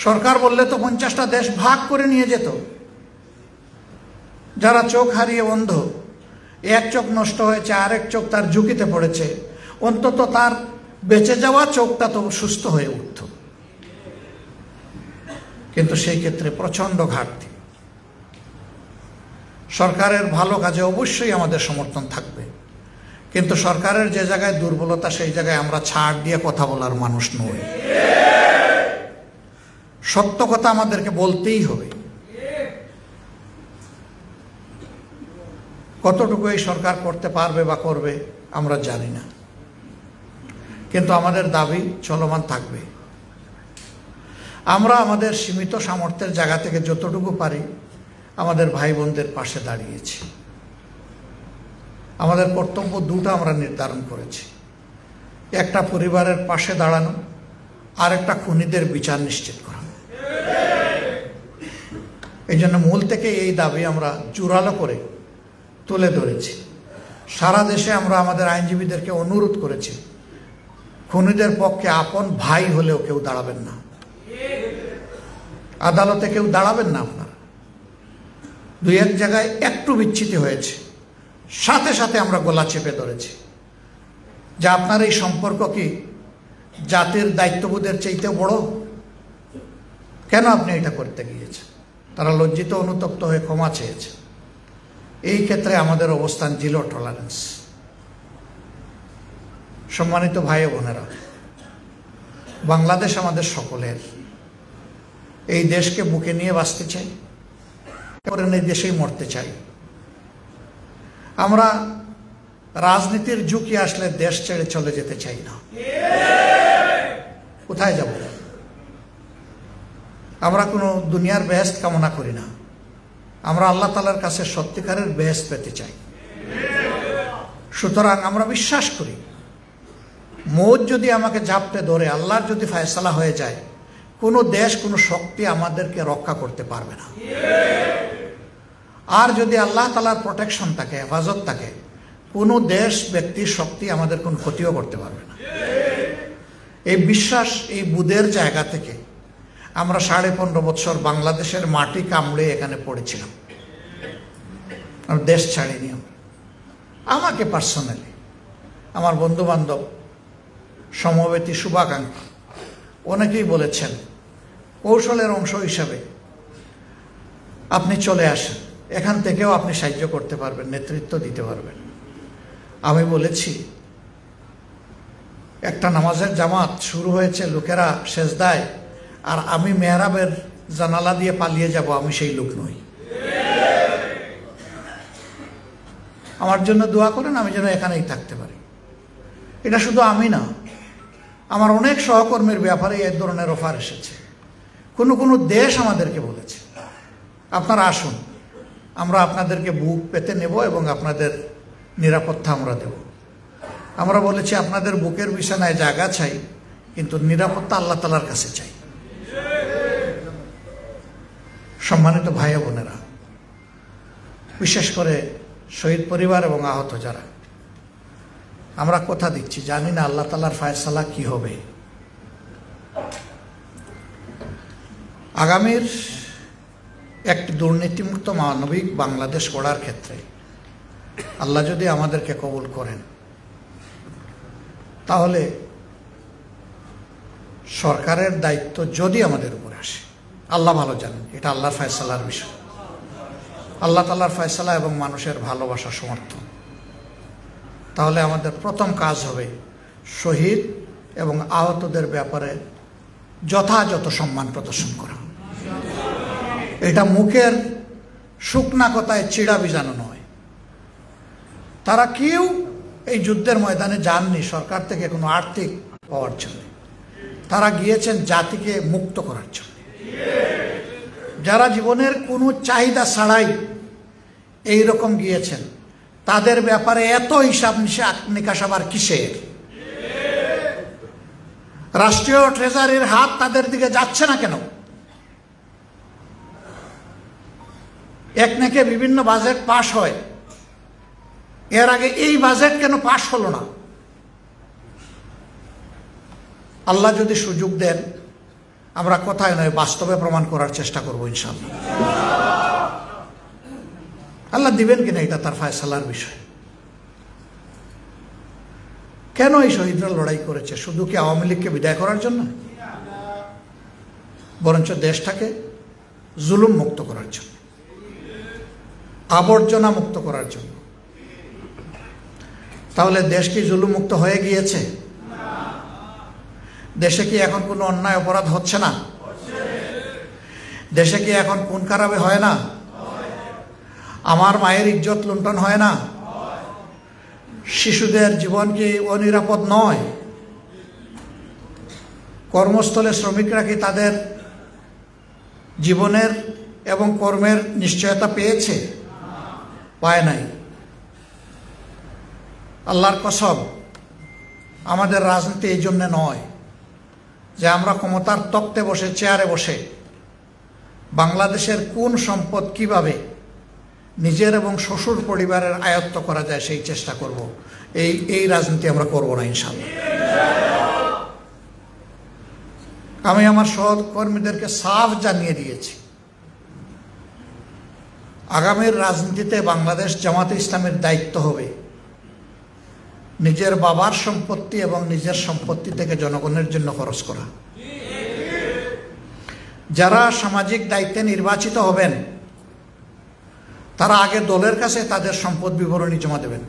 সরকার বললে তো 50টা দেশ ভাগ করে নিয়ে যেত। যারা চোখ হারিয়ে অন্ধ, এক চোখ নষ্ট হয়েছে, আরেক চোখ তার ঝুঁকিতে পড়েছে, অন্তত তার বেঁচে যাওয়া চোখটা তো সুস্থ হয়ে উঠত। কিন্তু সেই ক্ষেত্রে প্রচন্ড ঘাটতি। সরকারের ভালো কাজে অবশ্যই আমাদের সমর্থন থাকবে, কিন্তু সরকারের যে জায়গায় দুর্বলতা সেই জায়গায় আমরা ছাড় দিয়ে কথা বলার মানুষ নই। সত্য কথা আমাদেরকে বলতেই হবে। কতটুকু এই সরকার করতে পারবে বা করবে আমরা জানি না, কিন্তু আমাদের দাবি চলমান থাকবে। আমরা আমাদের সীমিত সামর্থ্যের জায়গা থেকে যতটুকু পারি আমাদের ভাই বোনদের পাশে দাঁড়িয়েছি। আমাদের কর্তব্য 2টা আমরা নির্ধারণ করেছি, একটা পরিবারের পাশে দাঁড়ানো, আর একটা খুনিদের বিচার নিশ্চিত করা। এই জন্য মূল থেকে এই দাবি আমরা জোরালো করে তুলে ধরেছি। সারা দেশে আমরা আমাদের আইনজীবীদেরকে অনুরোধ করেছি, খুনিদের পক্ষে আপন ভাই হলেও কেউ দাঁড়াবেন না, আদালতে কেউ দাঁড়াবেন না। আপনারা 2-1 জায়গায় একটু বিচ্ছিতি হয়েছে, সাথে সাথে আমরা গলা চেপে ধরেছি যে আপনার এই সম্পর্ক কি জাতির দায়িত্ববোধের চাইতে বড়? কেন আপনি এটা করতে গিয়েছেন? তারা লজ্জিত অনুতপ্ত হয়ে ক্ষমা চেয়েছে। এই ক্ষেত্রে আমাদের অবস্থান জিরো টলারেন্স। সম্মানিত ভাই ও বোনেরা, বাংলাদেশ আমাদের সকলের। এই দেশকে বুকে নিয়ে বাঁচতে চাই, এই দেশেই মরতে চাই। আমরা রাজনীতির ঝুঁকি আসলে দেশ ছেড়ে চলে যেতে চাই না। কোথায় যাব? আমরা কোনো দুনিয়ার বেহেশত কামনা করি না, আমরা আল্লাহ তাআলার কাছে সত্যিকারের বেহেশত পেতে চাই। সুতরাং আমরা বিশ্বাস করি মৌত যদি আমাকে ঝাপটে ধরে আল্লাহর যদি ফয়সালা হয়ে যায়, কোনো দেশ কোনো শক্তি আমাদেরকে রক্ষা করতে পারবে না। আর যদি আল্লাহ তাআলার প্রোটেকশন থাকে, হেফাজত থাকে, কোনো দেশ ব্যক্তির শক্তি আমাদের কোনো ক্ষতিও করতে পারবে না। এই বিশ্বাস, এই বুদের জায়গা থেকে আমরা 15.5 বছর বাংলাদেশের মাটি কামড়ে এখানে পড়েছিলাম। দেশ ছাড়িনি। আমাকে পার্সোনালি, আমার বন্ধু বান্ধব, সমবেতী, শুভাকাঙ্ক্ষী অনেকেই বলেছেন কৌশলের অংশ হিসাবে আপনি চলে আসেন, এখান থেকেও আপনি সাহায্য করতে পারবেন, নেতৃত্ব দিতে পারবেন। আমি বলেছি একটা নামাজের জামাত শুরু হয়েছে, লোকেরা সেজদায়, আর আমি মেহরাবের জানালা দিয়ে পালিয়ে যাব, আমি সেই লোক নই। আমার জন্য দোয়া করেন, আমি যেন এখানেই থাকতে পারি। এটা শুধু আমি না, আমার অনেক সহকর্মীর ব্যাপারে এই ধরনের অফার এসেছে। কোনো দেশ আমাদেরকে বলেছে আপনারা আসুন, আমরা আপনাদেরকে বুক পেতে নেব এবং আপনাদের নিরাপত্তা আমরা দেব। আমরা বলেছি আপনাদের বুকের বিছানায় জায়গা চাই, কিন্তু নিরাপত্তা আল্লাহ তাআলার কাছে চাই। সম্মানিত ভাই বোনেরা, বিশেষ করে শহীদ পরিবার এবং আহত যারা, আমরা কথা দিচ্ছি, জানি না আল্লাহ তাআলার ফয়সালা কি হবে। আগামীর একটি দুর্নীতিমুক্ত মানবিক বাংলাদেশ গড়ার ক্ষেত্রে আল্লাহ যদি আমাদেরকে কবুল করেন, তাহলে সরকারের দায়িত্ব যদি আমাদের উপরে আসে, আল্লাহ ভালো জানেন, এটা আল্লাহর ফয়সালার বিষয়। আল্লাহ তাআলার ফয়সালা এবং মানুষের ভালোবাসা, সমর্থন। তাহলে আমাদের প্রথম কাজ হবে শহীদ এবং আহতদের ব্যাপারে যথাযথ সম্মান প্রদর্শন করা। এটা মুখের শুকনা কথায় চিড়া বিজানো নয়। তারা কেউ এই যুদ্ধের ময়দানে যাননি সরকার থেকে কোনো আর্থিক পাওয়ার জন্য, তারা গিয়েছেন জাতিকে মুক্ত করার জন্য। যারা জীবনের কোনো চাহিদা ছাড়াই এই রকম গিয়েছেন, তাদের ব্যাপারে এত হিসাব নিকাশ আবার কিসের? রাষ্ট্রীয় ট্রেজারির হাত তাদের দিকে যাচ্ছে না কেন? একনেকে বিভিন্ন বাজেট পাশ হয়, এর আগে এই বাজেট কেন পাশ হলো না? আল্লাহ যদি সুযোগ দেন, আমরা কথায় নয় বাস্তবে প্রমাণ করার চেষ্টা করব ইনশাআল্লাহ। আল্লাহ দিবেন কিনা এটা তার ফয়সালার বিষয়। কেন এই শহীদরা লড়াই করেছে? শুধু কি আওয়ামী লীগকে বিদায় করার জন্য? বরঞ্চ দেশটাকে জুলুম মুক্ত করার জন্য, আবর্জনা মুক্ত করার জন্য। তাহলে দেশ কি জুলুম মুক্ত হয়ে গিয়েছে? দেশে কি এখন কোনো অন্যায় অপরাধ হচ্ছে না? দেশে কি এখন খুন খারাপি হয় না? আমার মায়ের ইজ্জত লুণ্ঠন হয় না? শিশুদের জীবন কি অনিরাপদ নয়? কর্মস্থলে শ্রমিকরা কি তাদের জীবনের এবং কর্মের নিশ্চয়তা পেয়েছে? পায় নাই। আল্লাহর কসম, আমাদের রাজনীতি এই জন্যে নয় যে আমরা ক্ষমতার তক্তে বসে, চেয়ারে বসে বাংলাদেশের কোন সম্পদ কিভাবে নিজের এবং শ্বশুর পরিবারের আয়ত্ত করা যায় সেই চেষ্টা করব। এই রাজনীতি আমরা করব না ইনশাআল্লাহ। আমি আমার সহকর্মীদেরকে সাফ জানিয়ে দিয়েছি, আগামীর রাজনীতিতে বাংলাদেশ জামাতে ইসলামের দায়িত্ব হবে নিজের বাবার সম্পত্তি এবং নিজের সম্পত্তি থেকে জনগণের জন্য খরচ করা। যারা সামাজিক দায়িত্বে নির্বাচিত হবেন, তারা আগে দলের কাছে তাদের সম্পদ বিবরণী জমা দেবেন,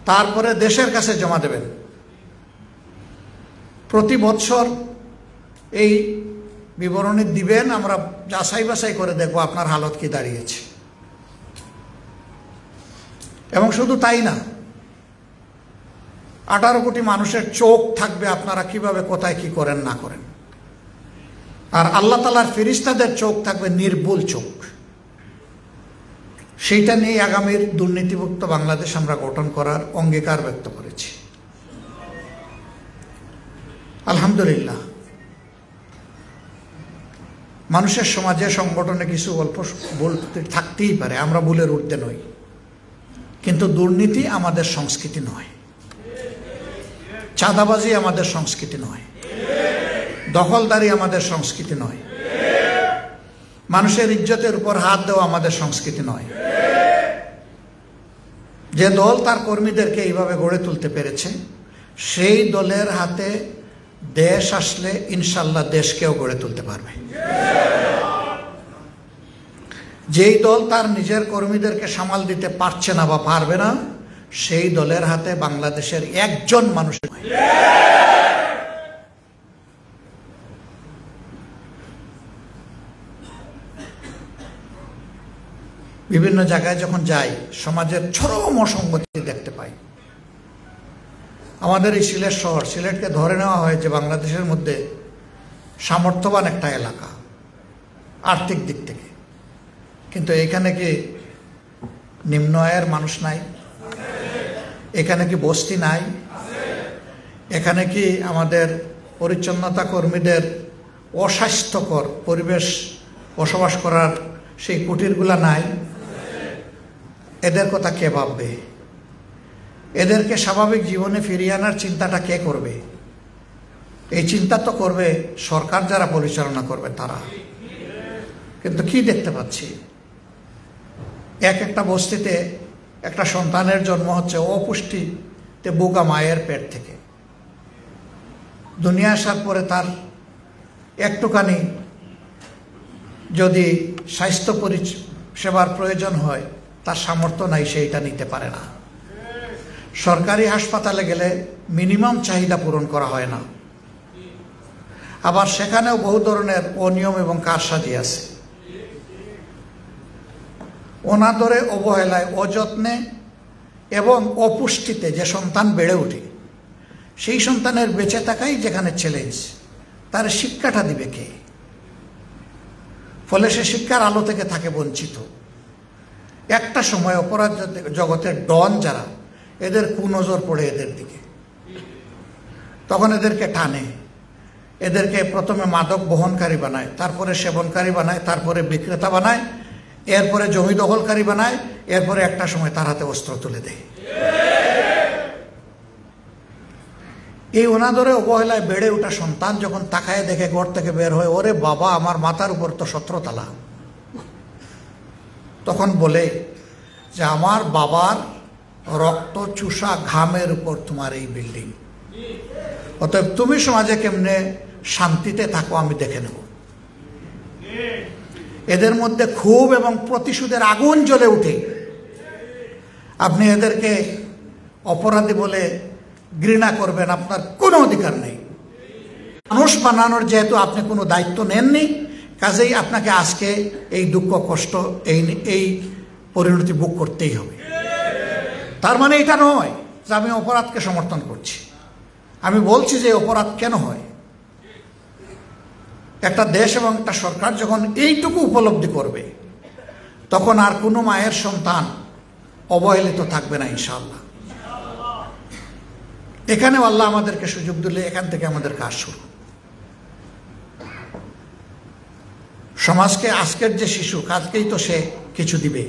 তারপরে দেশের কাছে জমা দেবেন। প্রতি বছর এই বিবরণী দিবেন, আমরা যাচাই বাছাই করে দেখব আপনার হালত কি দাঁড়িয়েছে। এবং শুধু তাই না, 18 কোটি মানুষের চোখ থাকবে আপনারা কিভাবে কোথায় কি করেন না করেন। আর আল্লাহ তাআলার ফেরেশতাদের চোখ থাকবে নির্ভুল চোখ। সেইটা নিয়ে আগামীর দুর্নীতিমুক্ত বাংলাদেশ আমরা গঠন করার অঙ্গীকার ব্যক্ত করেছি। আলহামদুলিল্লাহ, মানুষের সমাজে সংগঠনে কিছু অল্প ভুল থাকতেই পারে, আমরা ভুলের ঊর্ধ্বে নই, কিন্তু দুর্নীতি আমাদের সংস্কৃতি নয়, চাঁদাবাজি আমাদের সংস্কৃতি নয়, দখলদারি আমাদের সংস্কৃতি নয়, মানুষের ইজ্জতের উপর হাত দেওয়া আমাদের সংস্কৃতি নয়। যে দল তার কর্মীদেরকে এইভাবে গড়ে তুলতে পেরেছে, সেই দলের হাতে দেশ আসলে ইনশাল্লাহ দেশকেও গড়ে তুলতে পারবে। যেই দল তার নিজের কর্মীদেরকে সামাল দিতে পারছে না বা পারবে না, সেই দলের হাতে বাংলাদেশের একজন মানুষের বিভিন্ন জায়গায় যখন যাই, সমাজের চরম অসঙ্গতি দেখতে পাই। আমাদের এই সিলেট শহর, সিলেটকে ধরে নেওয়া হয় যে বাংলাদেশের মধ্যে সামর্থ্যবান একটা এলাকা আর্থিক দিক থেকে, কিন্তু এখানে কি নিম্ন আয়ের মানুষ নাই? এখানে কি বস্তি নাই? এখানে কি আমাদের পরিচ্ছন্নতা কর্মীদের অস্বাস্থ্যকর পরিবেশ বসবাস করার সেই কুটিরগুলা নাই? এদের কথা কে ভাববে? এদেরকে স্বাভাবিক জীবনে ফিরিয়ে আনার চিন্তাটা কে করবে? এই চিন্তা তো করবে সরকার যারা পরিচালনা করবে তারা। কিন্তু কি দেখতে পাচ্ছি, একটা বস্তিতে একটা সন্তানের জন্ম হচ্ছে অপুষ্টিতে বোকা মায়ের পেট থেকে। দুনিয়া আসার পরে তার একটুখানি যদি স্বাস্থ্য পরিষেবার প্রয়োজন হয়, তার সামর্থ্য নাই, সেইটা নিতে পারে না। সরকারি হাসপাতালে গেলে মিনিমাম চাহিদা পূরণ করা হয় না, আবার সেখানেও বহু ধরনের অনিয়ম এবং কারসাজি আছে। অনাদরে, অবহেলায়, অযত্নে এবং অপুষ্টিতে যে সন্তান বেড়ে ওঠে, সেই সন্তানের বেঁচে থাকাই যেখানে চ্যালেঞ্জ, তার শিক্ষাটা দিবে কে? ফলে সে শিক্ষার আলো থেকে থাকে বঞ্চিত। একটা সময় অপরাধ জগতের ডন যারা, এদের কুনজর পড়ে এদের দিকে, তখন এদেরকে টানে, এদেরকে প্রথমে মাদক বহনকারী বানায়, তারপরে সেবনকারী বানায়, তারপরে বিক্রেতা বানায়, এরপরে জমি দখলকারী বানায়, এরপরে একটা সময় তার হাতে অস্ত্র তুলে দেয়। এই অনাদরে অবহেলায় বেড়ে ওঠা সন্তান যখন তাকায় দেখে ঘর থেকে বের হয়, ওরে বাবা, আমার মাথার উপর তো 17 তালা, তখন বলে যে আমার বাবার রক্ত চুষা ঘামের উপর তোমার এই বিল্ডিং, অতএব তুমি সমাজে কেমনে শান্তিতে থাকো আমি দেখে নেব। এদের মধ্যে ক্ষোভ এবং প্রতিশোধের আগুন জ্বলে উঠে। আপনি এদেরকে অপরাধী বলে ঘৃণা করবেন, আপনার কোনো অধিকার নেই। মানুষ বানানোর যেহেতু আপনি কোনো দায়িত্ব নেননি, কাজেই আপনাকে আজকে এই দুঃখ কষ্ট, এই পরিণতি ভোগ করতেই হবে। তার মানে এটা নয় যে আমি অপরাধকে সমর্থন করছি। আমি বলছি যে অপরাধ কেন হয়। একটা দেশ এবং একটা সরকার যখন এইটুকু উপলব্ধি করবে, তখন আর কোনো মায়ের সন্তান অবহেলিত থাকবে না ইনশাআল্লাহ। এখানেও আল্লাহ আমাদেরকে সুযোগ দিলে এখান থেকে আমাদের কাজ শুরু। সমাজকে আজকের যে শিশু, কালকেই তো সে কিছু দিবে,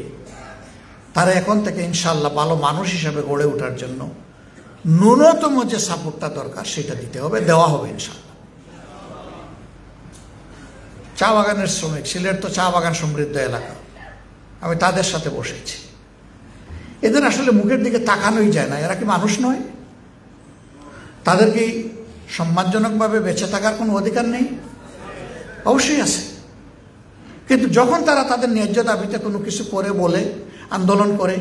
তারা এখন থেকে ইনশাআল্লাহ ভালো মানুষ হিসেবে গড়ে ওঠার জন্য ন্যূনতম যে সাপোর্টটা দরকার সেটা দিতে হবে, দেওয়া হবে ইনশাআল্লাহ। চা বাগানের শ্রমিক, সিলেট তো চা বাগান সমৃদ্ধ এলাকা, আমি তাদের সাথে বসেছি। এদের আসলে মুখের দিকে তাকানোই যায় না। এরা কি মানুষ নয়? তাদের কি সম্মানজনকভাবে বেঁচে থাকার কোনো অধিকার নেই? অবশ্যই আছে। কিন্তু যখন তারা তাদের ন্যায্য দাবিতে কোনো কিছু করে, বলে, আন্দোলন করে,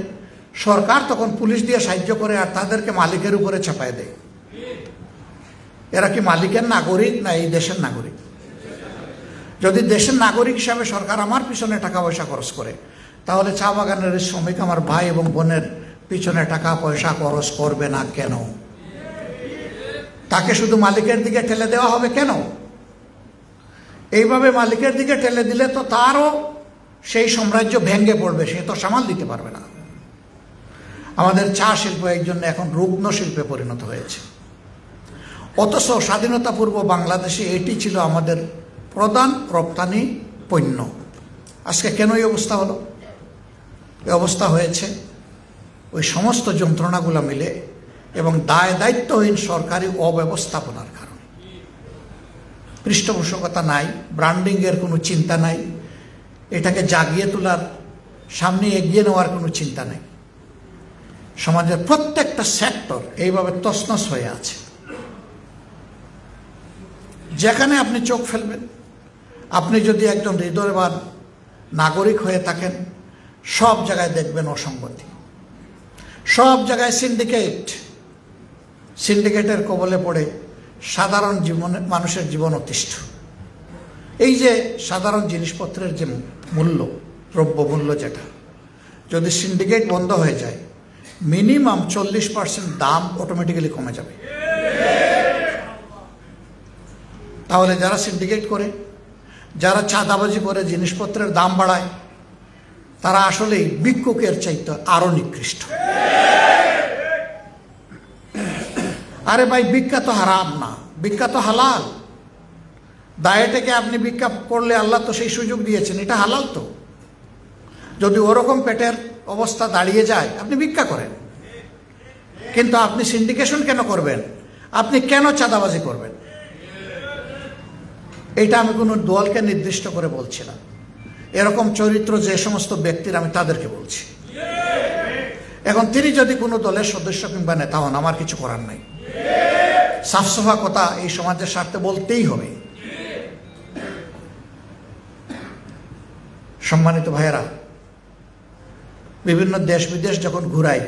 সরকার তখন পুলিশ দিয়ে সাহায্য করে আর তাদেরকে মালিকের উপরে চাপায় দেয়। এরা কি মালিকের নাগরিক না এই দেশের নাগরিক? যদি দেশের নাগরিক হিসাবে সরকার আমার পিছনে টাকা পয়সা খরচ করে, তাহলে চা বাগানের শ্রমিক আমার ভাই এবং বোনের পিছনে টাকা পয়সা খরচ করবে না কেন? তাকে শুধু মালিকের দিকে ঠেলে দেওয়া হবে কেন? এইভাবে মালিকের দিকে ঠেলে দিলে তো তারও সেই সাম্রাজ্য ভেঙে পড়বে, সে তো সামাল দিতে পারবে না। আমাদের চা শিল্প এই জন্য এখন রুগ্ন শিল্পে পরিণত হয়েছে। অথচ স্বাধীনতা পূর্ব বাংলাদেশে এটি ছিল আমাদের প্রধান রপ্তানি পণ্য। আজকে কেন এই অবস্থা হলো? এই অবস্থা হয়েছে ওই সমস্ত যন্ত্রণাগুলো মিলে এবং দায়িত্বহীন সরকারি অব্যবস্থাপনার কারণে। পৃষ্ঠপোষকতা নাই, ব্র্যান্ডিংয়ের কোনো চিন্তা নাই, এটাকে জাগিয়ে তোলার, সামনে এগিয়ে নেওয়ার কোনো চিন্তা নেই। সমাজের প্রত্যেকটা সেক্টর এইভাবে তছনছ হয়ে আছে। যেখানে আপনি চোখ ফেলবেন, আপনি যদি একজন হৃদয়বান নাগরিক হয়ে থাকেন, সব জায়গায় দেখবেন অসঙ্গতি, সব জায়গায় সিন্ডিকেটের কবলে পড়ে সাধারণ মানুষের জীবন অতিষ্ঠ। এই যে সাধারণ জিনিসপত্রের যে মূল্য, দ্রব্যমূল্য, যেটা যদি সিন্ডিকেট বন্ধ হয়ে যায়, মিনিমাম 40% দাম অটোমেটিক্যালি কমে যাবে। তাহলে যারা সিন্ডিকেট করে, যারা চাঁদাবাজি করে জিনিসপত্রের দাম বাড়ায়, তারা আসলেই ভিক্ষুকের চাইতে আরো নিকৃষ্ট। আরে ভাই, ভিক্ষা তো হারাম না, ভিক্ষা তো হালাল। দায়ে থেকে আপনি ভিক্ষা করলে আল্লাহ তো সেই সুযোগ দিয়েছেন, এটা হালাল। তো যদি ওরকম পেটের অবস্থা দাঁড়িয়ে যায়, আপনি ভিক্ষা করেন। কিন্তু আপনি সিন্ডিকেশন কেন করবেন? আপনি কেন চাঁদাবাজি করবেন? এটা আমি কোনো দলকে নির্দিষ্ট করে বলছি না। এরকম চরিত্র যে সমস্ত ব্যক্তির, আমি তাদেরকে বলছি। এখন তিনি যদি কোনো দলের সদস্য কিংবা নেতা হন, আমার কিছু করার নাই। সাফসফা কথা এই সমাজের স্বার্থে বলতেই হবে। সম্মানিত ভাইয়েরা, বিভিন্ন দেশ বিদেশ যখন ঘুরাই,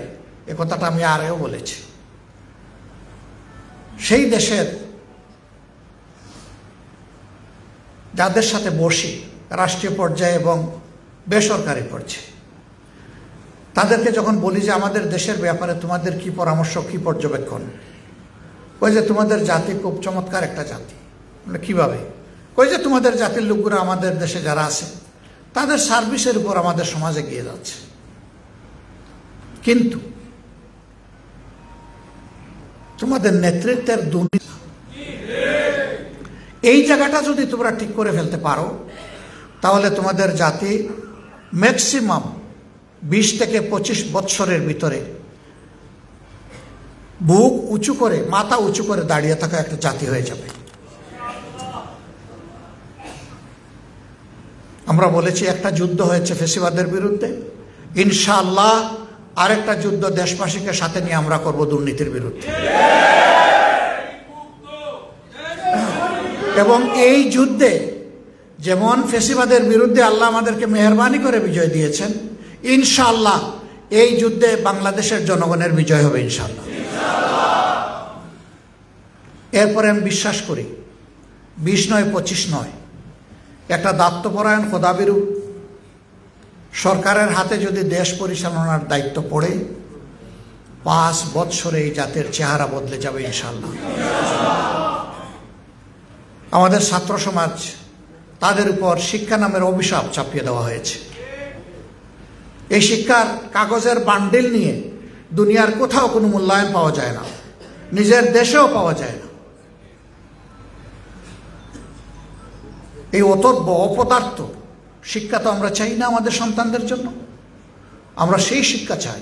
এ কথাটা আমি আগেও বলেছি, সেই দেশের যাদের সাথে বসি, রাষ্ট্রীয় পর্যায়ে এবং বেসরকারি পর্যায়ে, তাদেরকে যখন বলি যে আমাদের দেশের ব্যাপারে তোমাদের কি পরামর্শ, কি পর্যবেক্ষণ, কই যে তোমাদের জাতি খুব চমৎকার একটা জাতি। কিভাবে? কই যে তোমাদের জাতির লোকগুলো আমাদের দেশে যারা আছে, তাদের সার্ভিসের উপর আমাদের সমাজ এগিয়ে যাচ্ছে। কিন্তু তোমাদের নেতৃত্বের দুর্নীতি, এই জায়গাটা যদি তোমরা ঠিক করে ফেলতে পারো, তাহলে তোমাদের জাতি ম্যাক্সিমাম 20 থেকে 25 বৎসরের ভিতরে বুক উঁচু করে, মাথা উঁচু করে দাঁড়িয়ে থাকা একটা জাতি হয়ে যাবে। আমরা বলেছি একটা যুদ্ধ হয়েছে ফেসিবাদের বিরুদ্ধে, ইনশাআল্লাহ আরেকটা যুদ্ধ দেশবাসীকে সাথে নিয়ে আমরা করব দুর্নীতির বিরুদ্ধে। এবং এই যুদ্ধে যেমন ফেসিবাদের বিরুদ্ধে আল্লাহ আমাদেরকে মেহেরবানি করে বিজয় দিয়েছেন, ইনশাআল্লাহ এই যুদ্ধে বাংলাদেশের জনগণের বিজয় হবে ইনশাআল্লাহ। এরপরে আমি বিশ্বাস করি 20 নয় 25 নয়, একটা দায়িত্বপরায়ণ খোদাবিরু সরকারের হাতে যদি দেশ পরিচালনার দায়িত্ব পড়ে, 5 বৎসরে এই জাতির চেহারা বদলে যাবে ইনশাআল্লাহ। আমাদের ছাত্র সমাজ, তাদের উপর শিক্ষা নামের অভিশাপ চাপিয়ে দেওয়া হয়েছে। এই শিক্ষার কাগজের বান্ডিল নিয়ে দুনিয়ার কোথাও কোনো মূল্যায়ন পাওয়া যায় না, নিজের দেশেও পাওয়া যায় না। এই অতর্ব অপদার্থ শিক্ষা তো আমরা চাই না আমাদের সন্তানদের জন্য। আমরা সেই শিক্ষা চাই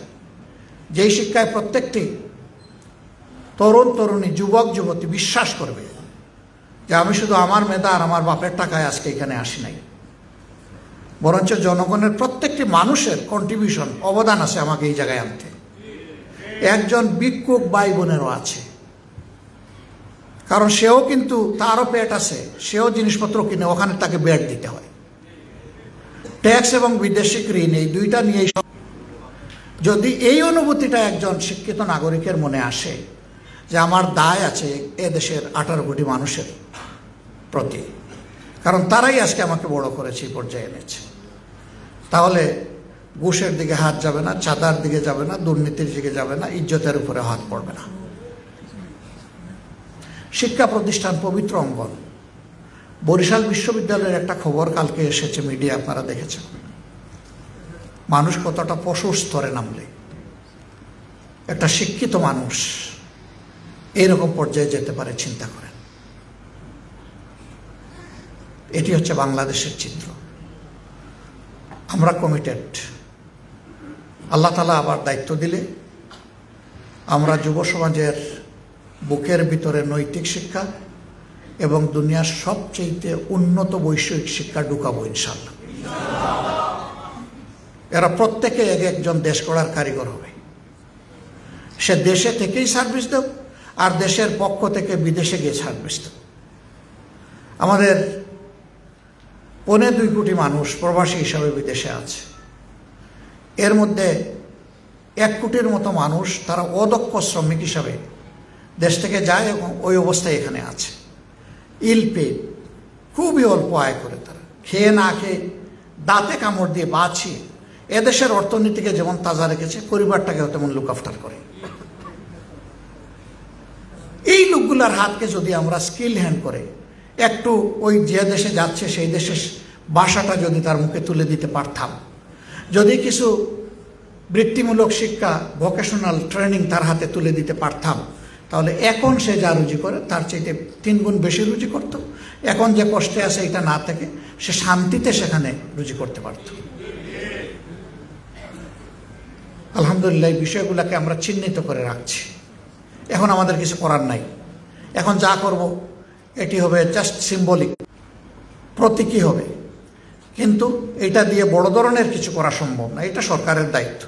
যেই শিক্ষায় প্রত্যেকটি তরুণ তরুণী, যুবক যুবতী বিশ্বাস করবে যে আমি শুধু আমার মেধা আর আমার বাপের টাকায় আজকে এখানে আসি নাই, বরঞ্চ জনগণের প্রত্যেকটি মানুষের কন্ট্রিবিউশন, অবদান আছে আমাকে এই জায়গায় আনতে। একজন ভিক্ষুক ভাই বোনেরও আছে, কারণ সেও কিন্তু, তারও পেট আছে, সেও জিনিসপত্র কিনে, ওখানে তাকে বেড দিতে হয়। ট্যাক্স এবং বিদেশিক ঋণ, এই দুইটা নিয়েই যদি এই অনুভূতিটা একজন শিক্ষিত নাগরিকের মনে আসে যে আমার দায় আছে এ দেশের 18 কোটি মানুষের প্রতি, কারণ তারাই আজকে আমাকে বড় করেছে, এই পর্যায়ে এনেছে, তাহলে ঘুষের দিকে হাত যাবে না, চাঁদার দিকে যাবে না, দুর্নীতির দিকে যাবে না, ইজ্জতের উপরে হাত পড়বে না। শিক্ষা প্রতিষ্ঠান পবিত্র অঙ্গন। বরিশাল বিশ্ববিদ্যালয়ের একটা খবর কালকে এসেছে, মিডিয়া আপনারা দেখেছেন। মানুষ কতটা পশুর স্তরে নামলে একটা শিক্ষিত মানুষ এইরকম পর্যায়ে যেতে পারে চিন্তা করেন। এটি হচ্ছে বাংলাদেশের চিত্র। আমরা কমিটেড। আল্লাহ তাআলা আবার দায়িত্ব দিলে আমরা যুব সমাজের বুকের ভিতরে নৈতিক শিক্ষা এবং দুনিয়ার সবচেয়ে উন্নত বৈষয়িক শিক্ষা ঢুকাবো ইনশাআল্লাহ। এরা প্রত্যেকে এক একজন দেশ গড়ার কারিগর হবে। সে দেশে থেকেই সার্ভিস দেব আর দেশের পক্ষ থেকে বিদেশে গিয়ে সার্ভিস দেব। আমাদের 2.25 কোটি মানুষ প্রবাসী হিসাবে বিদেশে আছে। এর মধ্যে 1 কোটির মতো মানুষ তারা অদক্ষ শ্রমিক হিসাবে দেশ থেকে যায় এবং ওই অবস্থায় এখানে আছে। ইল পেড, খুবই অল্প আয় করে তারা খেয়ে না খেয়ে দাঁতে কামড় দিয়ে বাঁচিয়ে এদেশের অর্থনীতিকে যেমন তাজা রেখেছে পরিবারটাকেও তেমন লুক আফটার করে। এই লোকগুলার হাতকে যদি আমরা স্কিল হ্যান্ড করে একটু ওই যে দেশে যাচ্ছে সেই দেশের ভাষাটা যদি তার মুখে তুলে দিতে পারতাম, যদি কিছু বৃত্তিমূলক শিক্ষা ভোকেশনাল ট্রেনিং তার হাতে তুলে দিতে পারতাম, তাহলে এখন সে যা রুজি করে তার চাইতে 3 গুণ বেশি রুজি করত। এখন যে কষ্টে আছে এটা না থেকে সে শান্তিতে সেখানে রুজি করতে পারত। আলহামদুলিল্লাহ, এই বিষয়গুলোকে আমরা চিহ্নিত করে রাখছি। এখন আমাদের কিছু করার নাই। এখন যা করব এটি হবে জাস্ট সিম্বলিক, প্রতীকী হবে, কিন্তু এটা দিয়ে বড় ধরনের কিছু করা সম্ভব না। এটা সরকারের দায়িত্ব।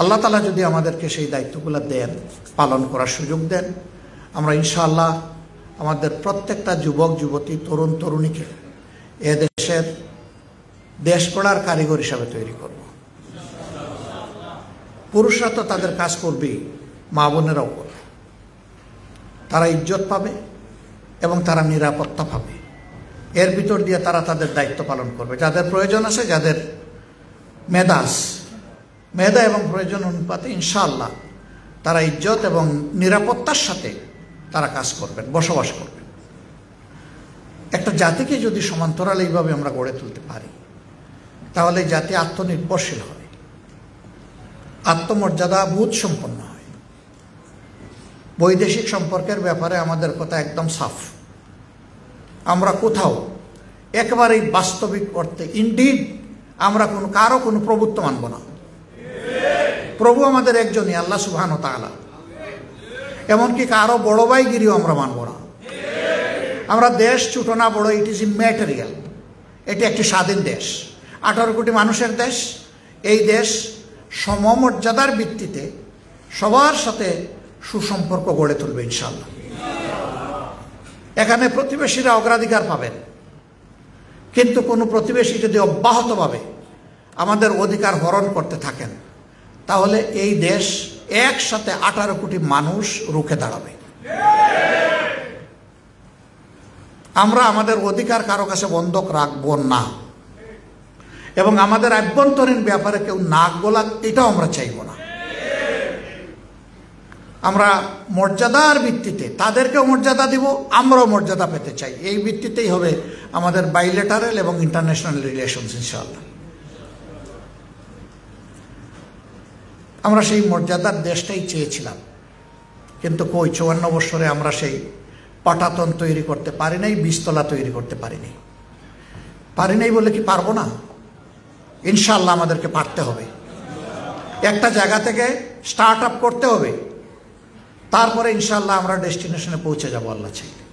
আল্লাহ তাআলা যদি আমাদেরকে সেই দায়িত্বগুলো দেন, পালন করার সুযোগ দেন, আমরা ইনশাআল্লাহ আমাদের প্রত্যেকটা যুবক যুবতী, তরুণ তরুণীকে এদেশের দেশ গড়ার কারিগর হিসাবে তৈরি করব। পুরুষরা তো তাদের কাজ করবেই, মা বোনেরাও করবে। তারা ইজ্জত পাবে এবং তারা নিরাপত্তা পাবে। এর ভিতর দিয়ে তারা তাদের দায়িত্ব পালন করবে। যাদের প্রয়োজন আছে, যাদের মেধা এবং প্রয়োজন অনুপাতে ইনশাআল্লাহ তারা ইজ্জত এবং নিরাপত্তার সাথে তারা কাজ করবেন, বসবাস করবেন। একটা জাতিকে যদি সমান্তরাল এইভাবে আমরা গড়ে তুলতে পারি, তাহলে জাতি আত্মনির্ভরশীল হবে, আত্মমর্যাদা বোধ সম্পন্ন হয়। বৈদেশিক সম্পর্কের ব্যাপারে আমাদের কথা একদম সাফ। আমরা কোথাও একেবারেই বাস্তবিক অর্থে ইনডিড আমরা কারো কোনো প্রভুত্ব মানব না। প্রভু আমাদের একজনই, আল্লাহ সুবহানাহু ওয়া তাআলা। এমনকি কারো বড় ভাইগিরিও আমরা মানব না। আমরা দেশ ছোট না বড়, ইট ইজ ইম্যাটেরিয়াল। এটি একটি স্বাধীন দেশ, 18 কোটি মানুষের দেশ। এই দেশ সমমর্যাদার ভিত্তিতে সবার সাথে সুসম্পর্ক গড়ে তুলবে ইনশাআল্লাহ। এখানে প্রতিবেশীরা অগ্রাধিকার পাবেন, কিন্তু কোনো প্রতিবেশী যদি অব্যাহতভাবে আমাদের অধিকার হরণ করতে থাকেন, তাহলে এই দেশ একসাথে 18 কোটি মানুষ রুখে দাঁড়াবে। আমরা আমাদের অধিকার কারো কাছে বন্ধক রাখবো না, এবং আমাদের আভ্যন্তরীণ ব্যাপারে কেউ নাক গলাক এটাও আমরা চাইব না। আমরা মর্যাদার ভিত্তিতে তাদেরকেও মর্যাদা দিব, আমরাও মর্যাদা পেতে চাই। এই ভিত্তিতেই হবে আমাদের বাইলেটারাল এবং ইন্টারন্যাশনাল রিলেশনস ইনশাআল্লাহ। আমরা সেই মর্যাদার দেশটাই চেয়েছিলাম, কিন্তু কই 54 বছরে আমরা সেই পাটাতন তৈরি করতে পারি নাই, বীজতলা তৈরি করতে পারি নাই বলে কি পারবো না? ইনশাআল্লাহ আমাদেরকে পারতে হবে। একটা জায়গা থেকে স্টার্ট আপ করতে হবে, তারপরে ইনশাআল্লাহ আমরা ডেস্টিনেশনে পৌঁছে যাব আল্লাহ চাইলে।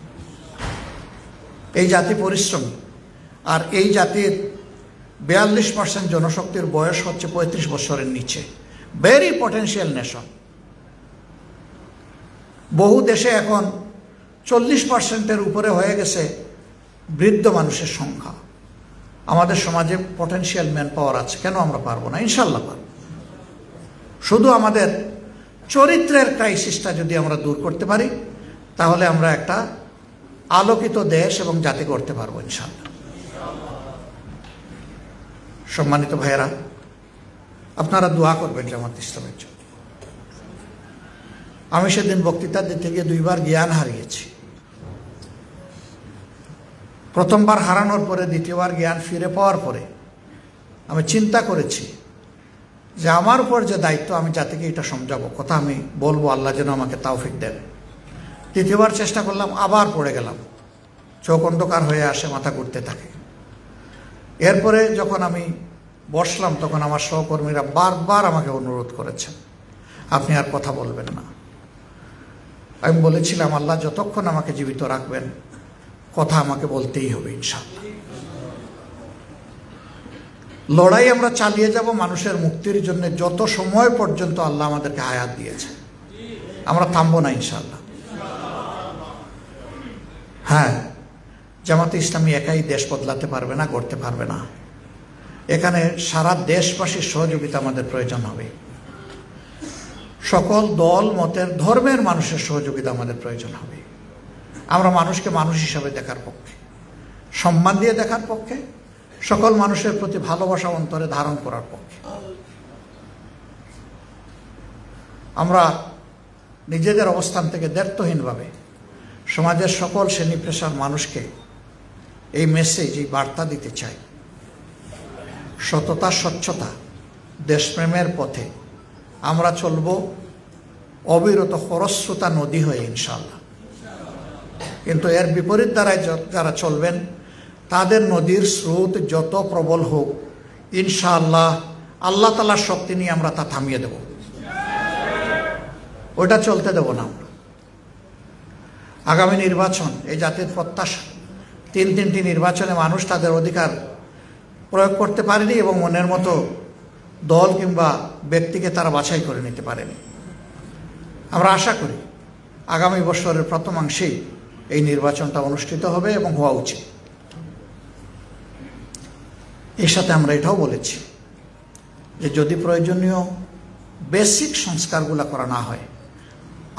এই জাতি পরিশ্রমী, আর এই জাতির 42% জনশক্তির বয়স হচ্ছে 35 বছরের নিচে। Very potential nation. বহু দেশে এখন 40%-এর উপরে হয়ে গেছে বৃদ্ধ মানুষের সংখ্যা। আমাদের সমাজে পটেনশিয়াল ম্যান পাওয়ার আছে, কেন আমরা পারবো না? ইনশাআল্লাহ পারব। শুধু আমাদের চরিত্রের ক্রাইসিসটা যদি আমরা দূর করতে পারি, তাহলে আমরা একটা আলোকিত দেশ এবং জাতি করতে পারবো ইনশাআল্লাহ। সম্মানিত ভাইয়েরা, আপনারা দোয়া করবেন জামাত ইসলামের জন্য। আমি সেদিন বক্তৃতা দিতে গিয়ে 2 বার জ্ঞান হারিয়েছি। প্রথমবার হারানোর পরে, দ্বিতীয়বার জ্ঞান ফিরে পাওয়ার পরে আমি চিন্তা করেছি যে আমার উপর যে দায়িত্ব, আমি জাতিকে এটা সমঝাবো, কথা আমি বলবো, আল্লাহ যেন আমাকে তৌফিক দেন। দ্বিতীয়বার চেষ্টা করলাম, আবার পড়ে গেলাম, চোখ অন্ধকার হয়ে আসে, মাথা ঘুরতে থাকে। এরপরে যখন আমি বসলাম তখন আমার সহকর্মীরা বারবার আমাকে অনুরোধ করেছেন, আপনি আর কথা বলবেন না। আমি বলেছিলাম, আল্লাহ যতক্ষণ আমাকে জীবিত রাখবেন কথা আমাকে বলতেই হবে ইনশাআল্লাহ। লড়াই আমরা চালিয়ে যাব মানুষের মুক্তির জন্য যত সময় পর্যন্ত আল্লাহ আমাদেরকে হায়াত দিয়েছে, আমরা থামবো না ইনশাআল্লাহ। হ্যাঁ, জামাতে ইসলামী একাই দেশ বদলাতে পারবে না, করতে পারবে না। এখানে সারা দেশবাসীর সহযোগিতা আমাদের প্রয়োজন হবে। সকল দল মতের ধর্মের মানুষের সহযোগিতা আমাদের প্রয়োজন হবে। আমরা মানুষকে মানুষ হিসাবে দেখার পক্ষে, সম্মান দিয়ে দেখার পক্ষে, সকল মানুষের প্রতি ভালোবাসা অন্তরে ধারণ করার পক্ষে। আমরা নিজেদের অবস্থান থেকে দ্ব্যর্থহীনভাবে সমাজের সকল শ্রেণী পেশার মানুষকে এই মেসেজ, এই বার্তা দিতে চাই, সততা, স্বচ্ছতা, দেশপ্রেমের পথে আমরা চলব অবিরত খরস্রোতা নদী হয়ে ইনশাআল্লাহ। কিন্তু এর বিপরীত দ্বারায় যারা চলবেন তাদের নদীর স্রোত যত প্রবল হোক ইনশাআল্লাহ আল্লাহ তাআলার শক্তি নিয়ে আমরা তা থামিয়ে দেব, ওটা চলতে দেব না আমরা। আগামী নির্বাচন এই জাতির প্রত্যাশা। তিনটি নির্বাচনে মানুষ তাদের অধিকার প্রয়োগ করতে পারেনি এবং মনের মতো দল কিংবা ব্যক্তিকে তারা বাছাই করে নিতে পারেনি। আমরা আশা করি আগামী বছরের প্রথমাংশেই এই নির্বাচনটা অনুষ্ঠিত হবে এবং হওয়া উচিত। এর সাথে আমরা এটাও বলেছি যে যদি প্রয়োজনীয় বেসিক সংস্কারগুলো করা না হয়,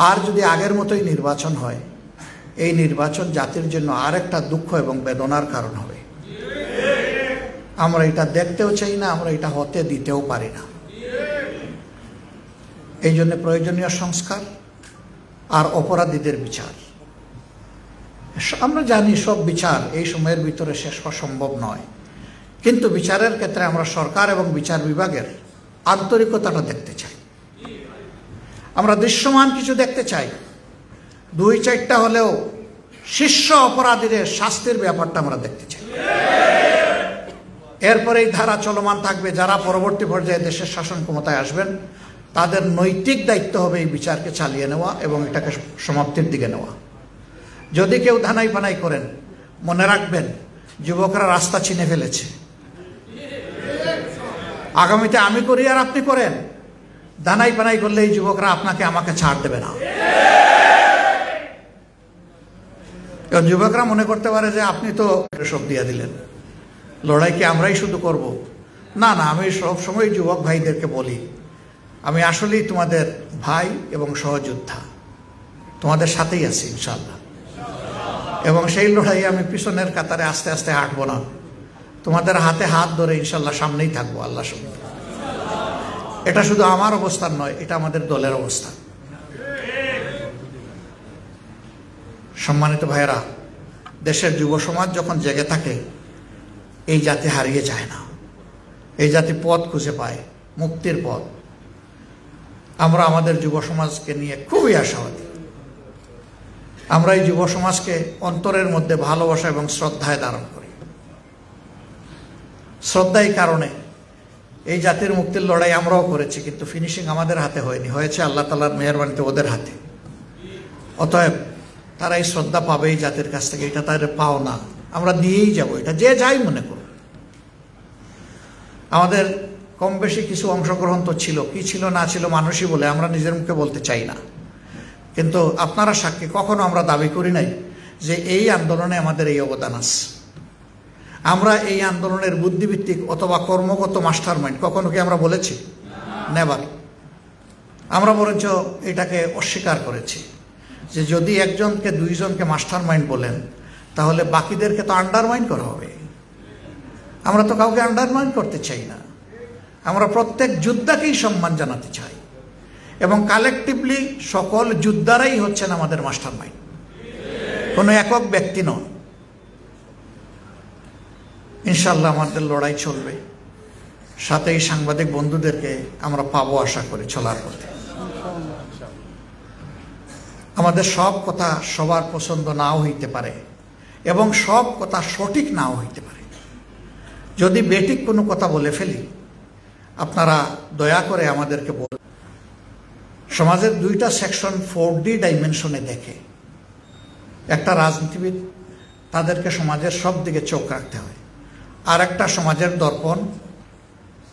আর যদি আগের মতোই নির্বাচন হয়, এই নির্বাচন জাতির জন্য আরেকটা দুঃখ এবং বেদনার কারণ হবে। আমরা এটা দেখতেও চাই না, আমরা এটা হতে দিতেও পারি না। এই জন্য প্রয়োজনীয় সংস্কার আর অপরাধীদের বিচার। আমরা জানি সব বিচার এই সময়ের ভিতরে শেষ হওয়া সম্ভব নয়, কিন্তু বিচারের ক্ষেত্রে আমরা সরকার এবং বিচার বিভাগের আন্তরিকতাটা দেখতে চাই। আমরা দৃশ্যমান কিছু দেখতে চাই, 2-4টা হলেও শীর্ষ অপরাধীদের শাস্তির ব্যাপারটা আমরা দেখতে চাই। এরপরে এই ধারা চলমান থাকবে, যারা পরবর্তী পর্যায়ে দেশের শাসন ক্ষমতায় আসবেন তাদের নৈতিক দায়িত্ব হবে এই বিচারকে চালিয়ে নেওয়া এবং এটাকে সমাপ্তির দিকে নেওয়া। যদি কেউ ধানাই পানাই করেন, মনে রাখবেন যুবকরা রাস্তা চিনে ফেলেছে। আগামীতে আমি করি আর আপনি করেন, ধানাই পানাই করলে এই যুবকরা আপনাকে আমাকে ছাড় দেবে না। কারণ যুবকরা মনে করতে পারে যে আপনি তো সব দিয়ে দিলেন, লড়াই কি আমরাই শুধু করব? না না, আমি সবসময় যুবক ভাইদেরকে বলি, আমি আসলেই তোমাদের ভাই এবং সহযোদ্ধা, তোমাদের সাথেই আছি ইনশাআল্লাহ। এবং সেই লড়াইয়ে আমি পিছনের কাতারে আস্তে আস্তে হাঁটবো না, তোমাদের হাতে হাত ধরে ইনশাআল্লাহ সামনেই থাকবো আল্লাহ সঙ্গে। এটা শুধু আমার অবস্থান নয়, এটা আমাদের দলের অবস্থান। সম্মানিত ভাইয়েরা, দেশের যুব সমাজ যখন জেগে থাকে এই জাতি হারিয়ে যায় না, এই জাতি পথ খুঁজে পায়, মুক্তির পথ। আমরা আমাদের যুব সমাজকে নিয়ে খুবই আশাবাদী। আমরা এই যুব সমাজকে অন্তরের মধ্যে ভালোবাসা এবং শ্রদ্ধায় ধারণ করি। শ্রদ্ধাই কারণে এই জাতির মুক্তির লড়াই আমরাও করেছি, কিন্তু ফিনিশিং আমাদের হাতে হয়নি, হয়েছে আল্লাহ তাআলার মেহেরবানিতে ওদের হাতে। অতএব তারা এই শ্রদ্ধা পাবে এই জাতির কাছ থেকে, এটা তাদের পাও না, আমরা দিয়েই যাব, এটা যে যাই মনে করুন। আমাদের কম বেশি কিছু অংশগ্রহণ তো ছিল, কি ছিল না ছিল মানুষই বলে, আমরা নিজের মুখে বলতে চাই না। কিন্তু আপনারা সাক্ষী, কখনো আমরা দাবি করি নাই যে এই আন্দোলনে আমাদের এই অবদান আছে। আমরা এই আন্দোলনের বুদ্ধিভিত্তিক অথবা কর্মগত মাস্টার মাইন্ড কখনো কি আমরা বলেছি? নেভার। আমরা বরঞ্চ এটাকে অস্বীকার করেছি যে যদি একজনকে দুইজনকে মাস্টার মাইন্ড বলেন তাহলে বাকিদেরকে তো আন্ডারমাইন্ড করা হবে। আমরা তো কাউকে আন্ডারমাইন্ড করতে চাই না, আমরা প্রত্যেক যোদ্ধাকেই সম্মান জানাতে চাই এবং কালেকটিভলি সকল যোদ্ধারাই হচ্ছেন আমাদের মাস্টার মাইন্ড, কোনো একক ব্যক্তি নন। ইনশাআল্লাহ আমাদের লড়াই চলবে, সাথে এই সাংবাদিক বন্ধুদেরকে আমরা পাবো আশা করি চলার পথে। আমাদের সব কথা সবার পছন্দ নাও হইতে পারে এবং সব কথা সঠিক নাও হইতে পারে। যদি বেঠিক কোনো কথা বলে ফেলি আপনারা দয়া করে আমাদেরকে বলুন। সমাজের দুইটা সেকশন 4D ডাইমেনশনে দেখে। একটা রাজনীতিবিদ, তাদেরকে সমাজের সব দিকে চোখ রাখতে হয়। আর একটা সমাজের দর্পণ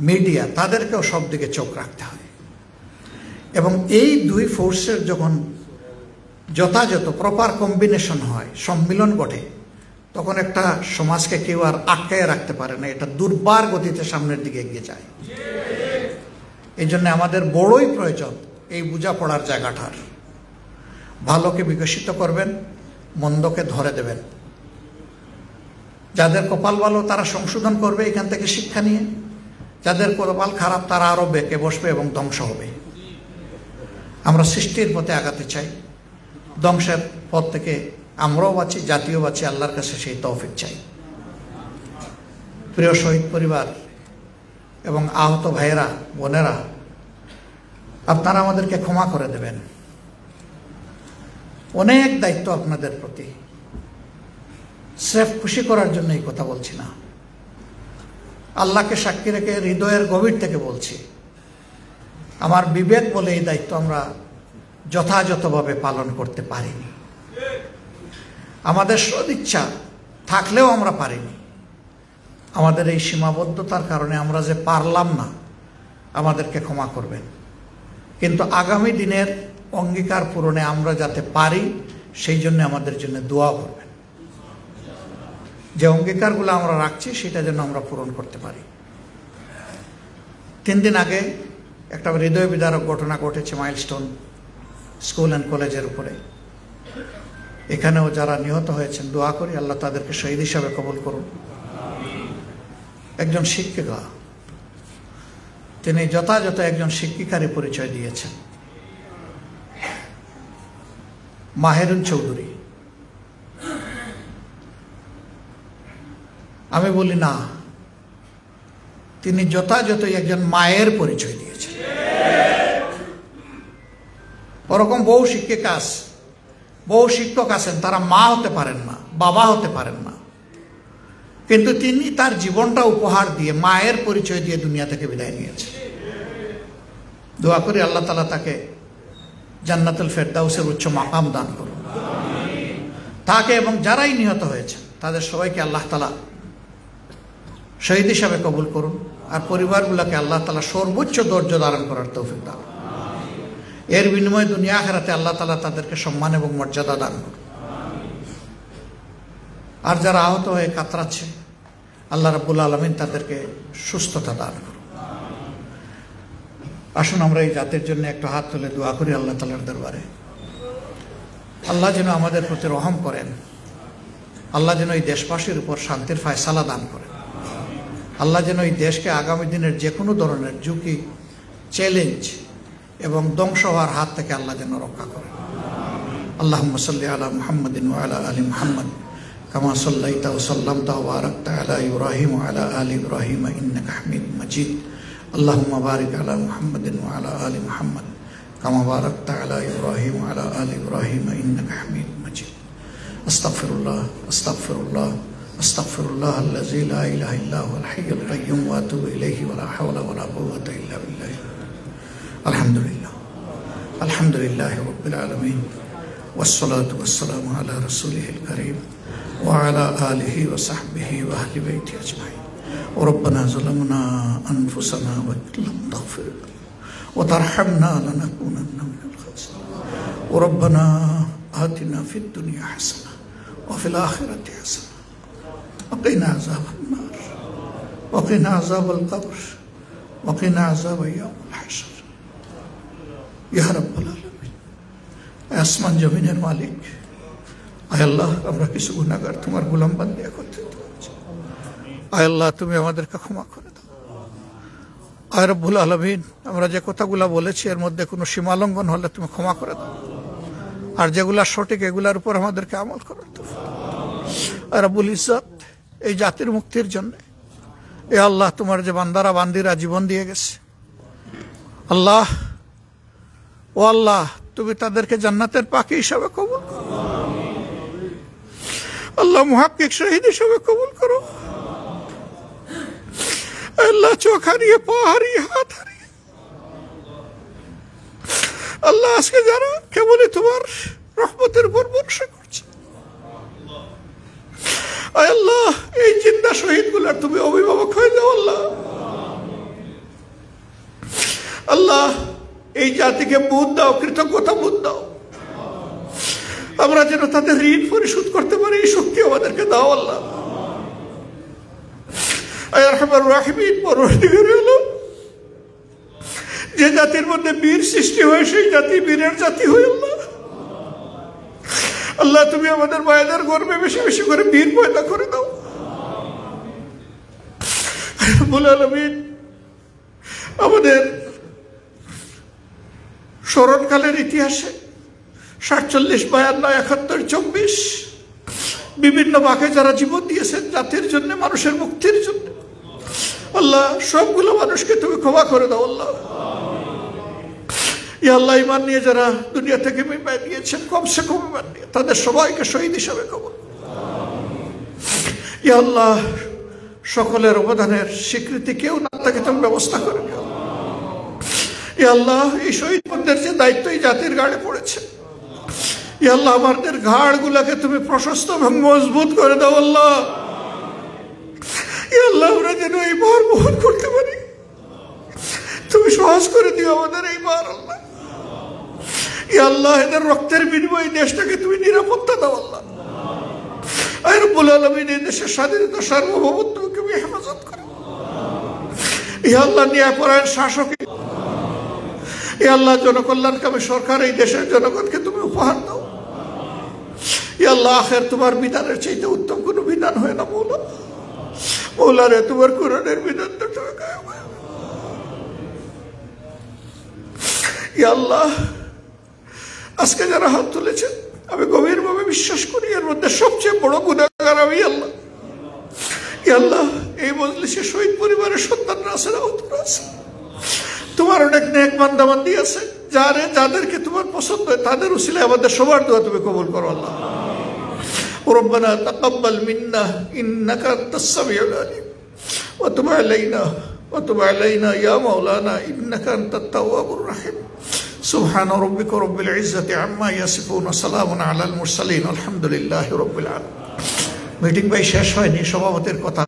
মিডিয়া, তাদেরকেও সব দিকে চোখ রাখতে হয়। এবং এই দুই ফোর্সের যখন যথাযথ প্রপার কম্বিনেশন হয়, সম্মিলন ঘটে, তখন একটা সমাজকে কেউ আর আটকায় রাখতে পারে না। এটা দুর্বার গতিতে সামনের দিকে এগিয়ে যায়। এই জন্য আমাদের বড়ই প্রয়োজন এই বোঝাপড়ার জায়গাটার। ভালোকে বিকশিত করবেন, মন্দকে ধরে দেবেন। যাদের কপাল ভালো তারা সংশোধন করবে এখান থেকে শিক্ষা নিয়ে, যাদের কপাল খারাপ তারা আরো বেঁকে বসবে এবং ধ্বংস হবে। আমরা সৃষ্টির পথে আগাতে চাই, ধ্বংসের পথ থেকে আমরাও বাঁচি, জাতীয় বাঁচি। আল্লাহর কাছে সেই তৌফিক চাই। প্রিয় শহীদ পরিবার এবং আহত ভাইয়েরা, বোনেরা, আপনারা আমাদেরকে ক্ষমা করে দেবেন। অনেক দায়িত্ব আপনাদের প্রতি। স্রেফ খুশি করার জন্য এই কথা বলছি না, আল্লাহকে সাক্ষী রেখে হৃদয়ের গভীর থেকে বলছি। আমার বিবেক বলে এই দায়িত্ব আমরা যথাযথভাবে পালন করতে পারিনি। আমাদের সদিচ্ছা থাকলেও আমরা পারিনি। আমাদের এই সীমাবদ্ধতার কারণে আমরা যে পারলাম না, আমাদেরকে ক্ষমা করবেন। কিন্তু আগামী দিনের অঙ্গীকার পূরণে আমরা যাতে পারি, সেই জন্য আমাদের জন্য দোয়া করবেন। যে অঙ্গীকারগুলো আমরা রাখছি সেটা যেন আমরা পূরণ করতে পারি। 3 দিন আগে একটা হৃদয় বিদারক ঘটনা ঘটেছে মাইলস্টোন স্কুল অ্যান্ড কলেজের উপরে। এখানেও যারা নিহত হয়েছেন দোয়া করি আল্লাহ তাদেরকে শহীদ হিসাবে কবুল করুন। একজন শিক্ষিকা, তিনি যথাযথ একজন শিক্ষিকারই পরিচয় দিয়েছেন, মাহেরুন চৌধুরী। আমি বলি না, তিনি যথাযথই একজন মায়ের পরিচয় দিয়েছেন। ওরকম বহু শিক্ষিকা আছে, বহু শিক্ষক আছেন, তারা মা হতে পারেন না, বাবা হতে পারেন না, কিন্তু তিনি তার জীবনটা উপহার দিয়ে মায়ের পরিচয় দিয়ে দুনিয়া থেকে বিদায় নিয়েছেন। দোয়া করি আল্লাহ তাআলা তাকে জান্নাতুল ফেরদাউসের উচ্চ মাকাম দান করুন। তাকে এবং যারাই নিহত হয়েছেন তাদের সবাইকে আল্লাহ তাআলা শহীদ হিসাবে কবুল করুন। আর পরিবারগুলোকে আল্লাহ তাআলা সর্বোচ্চ ধৈর্য ধারণ করার তৌফিক দান। এর বিনিময়ে দুনিয়া আখিরাতে আল্লাহ তাআলা তাদেরকে সম্মান এবং মর্যাদা দান করুন। আর যারা আহত হয়ে কাতরাচ্ছে, আল্লাহ রাব্বুল আলামিন তাদেরকে সুস্থতা দান করুন। আসুন আমরা এই জাতির জন্য একটু হাত তুলে দোয়া করি আল্লাহ তাআলার দরবারে। আল্লাহ যেন আমাদের প্রতি রহম করেন। আল্লাহ যেন এই দেশবাসীর উপর শান্তির ফয়সালা দান করেন। আল্লাহ যেন এই দেশকে আগামী দিনের যে কোনো ধরনের ঝুঁকি, চ্যালেঞ্জ এবং ধ্বংস হওয়ার হাত থেকে আল্লাহ যেন রক্ষা করেন। আল্লাহুম্মা সাল্লি আলা মুহাম্মাদিন ওয়া আলা আলি মুহাম্মাদ কামা সাল্লাইতা ওয়া সাল্লামতা ওয়া বারাকতা আলা ইব্রাহিম ওয়া আলা আলি ইব্রাহিম ইন্নাকা হামিদুম মাজিদ। আল্লাহুম্মা বারিক আলা মুহাম্মাদিন ওয়া আলা আলি মুহাম্মাদ কামা বারাকতা আলা ইব্রাহিম ওয়া আলা আলি ইব্রাহিম ইন্নাকা হামিদুম মাজিদ। আস্তাগফিরুল্লাহ আস্তাগফিরুল্লাহ আস্তাগফিরুল্লাহ আল্লাযী লা ইলাহা ইল্লা হুয়াল হাইয়ুল কাইয়্যুম ওয়া আতুবু ইলাইহি ওয়া লা হাওলা ওয়া লা কুওয়াতা ইল্লা বিল্লাহ। আলহামদুলিল্লাহ আলহামদুলিল্লাহি রাব্বিল আলামিন ওয়াসসালাতু ওয়াসসালামু আলা রাসূলিহিল কারীম ওয়া আলা আলিহি ওয়া সাহবিহি ওয়া আহলি বাইতি আজমাইন। ربنا ظلمنا أنفسنا وإن لم تغفر لنا وترحمنا لنكونن من الخاسرين. وربنا آتنا في الدنيا حسنة وفي الآخرة حسنة وقنا عذاب النار وقنا عذاب القبر وقنا عذاب يوم الحشر يا رب العالمين. আসমান জমিনের মালিক, আয় আল্লাহ, আমরা কিছু গুনাহগার তোমার গোলাম বান্দা একত্রিত হয়েছি। আয় আল্লাহ, তুমি আমাদেরকে ক্ষমা করে দাও। আয় রব্বুল আলামিন, আমরা যে কথাগুলো বলেছি এর মধ্যে কোনো সীমালঙ্ঘন হলে তুমি ক্ষমা করে দাও। আর যেগুলা সঠিক এগুলার উপর আমাদেরকে আমল করার তৌফিক। আয় রব্বুল ইজ্জত, এই জাতির মুক্তির জন্য এ আল্লাহ, তোমার যে বান্দারা বান্দিরা জীবন দিয়ে গেছে, আল্লাহ ও আল্লাহ, তুমি তাদেরকে জান্নাতের পাখি হিসাবে কবুল করো। আল্লাহ মুহাক্কিক শহীদ হিসাবে কবুল করো। আল্লাহ চোখ হারিয়ে, পা হারিয়ে, হাত হারিয়ে, আল্লাহ আজকে যারা কেবলই তোমার রহমতের উপর ভরসা করছে, আল্লাহ এই জিন্দা শহীদ গুলার তুমি অভিভাবক হয়ে যাও। আল্লাহ আল্লাহ এই জাতিকে বুঝ দাও, কৃতজ্ঞতা বুঝ দাও, আমরা যেন তাদের ঋণ পরিশোধ করতে পারি এই শক্তি আমাদেরকে দাও। আল্লাহ যে জাতির মধ্যে বীর সৃষ্টি হয় সেই জাতি বীরের জাতি হয়। আল্লাহ আল্লাহ তুমি আমাদের মায়েদের গর্বে বেশি বেশি করে বীর পয়দা করে দাও। আমাদের স্মরণকালের ইতিহাসে 47, 52, 71, 24 বিভিন্ন বাঁকে যারা জীবন দিয়েছেন জাতির জন্য, মানুষের মুক্তির জন্য, আল্লাহ সবগুলো মানুষকে তুমি ক্ষমা করে দাও। আল্লাহ ইয়া আল্লাহ ঈমান নিয়ে যারা দুনিয়া থেকে বিদায় নিয়েছেন, কমসে কম ঈমান নিয়ে, তাদের সবাইকে শহীদ হিসাবে কবুল। ইয়া আল্লাহ সকলের অবদানের স্বীকৃতি কেউ না থাকে তুমি ব্যবস্থা করে দিও। ইয়া আল্লাহ এই শহীদদের যে দায়িত্ব এই জাতির ঘাড়ে পড়েছে, ইয়া আল্লাহ আমাদের ঘাড় গুলাকে তুমি প্রশস্ত এবং মজবুত করে দাও। আল্লাহ ইয়া আল্লাহ আমরা যেন এই ভার বহন করতে পারি, তুমি সহজ করে দিও আমাদের এই ভার। আল্লাহ ইয়া আল্লাহ এদের রক্তের বিনিময়ে দেশটাকে তুমি নিরাপত্তা দাও। আল্লাহ আয় রব্বুল আলামিন এই দেশের স্বাধীনতা সার্বভৌমত্বকে তুমি হেফাজত করো। ইয়া আল্লাহ ন্যায়পরায়ণ শাসক, ইয়া আল্লাহ জনকল্যাণকামী সরকার এই দেশের জনগণকে তুমি উপহার দাও। ইয়া আল্লাহ আখের তোমার বিধানের চাইতে উত্তম কোনো বিধান হয় না মৌলা। মৌলা রে তোমার কোরআনের বিধানটা তুমি কায়েম হয়। ইয়া আল্লাহ আজকে যারা হাত তুলেছেন আমি গভীরভাবে বিশ্বাস করি এর মধ্যে সবচেয়ে বড় গুনাহগার আমি। আল্লাহ ইয়া আল্লাহ এই মজলিসে শহীদ পরিবারের সন্তানরা আছে, আহতরা আছে, তোমার অনেক নেক বান্দাবান্দি আছে, যাদেরকে তোমার পছন্দ হয় তাদের উসিলায় আমাদের সবার দোয়া তুমি কবুল করো। আল্লাহ রব্বানা তাকাব্বাল মিন্না ইন্নাকা আনতাস সামিউল আলিম ওয়া তুব আলাইনা ইয়া মাওলানা ইন্নাকা আনতাত তাওয়াবুর রহিম। সুবহান রাব্বিকা রাব্বিল ইজ্জাতি আম্মা ইয়াসিফুন ওয়া সালামুন আলাল মুরসালিন আলহামদুলিল্লাহি রাব্বিল আলামিন। মিটিং ভাই শেষ হয়নি, সভাপতির কথা।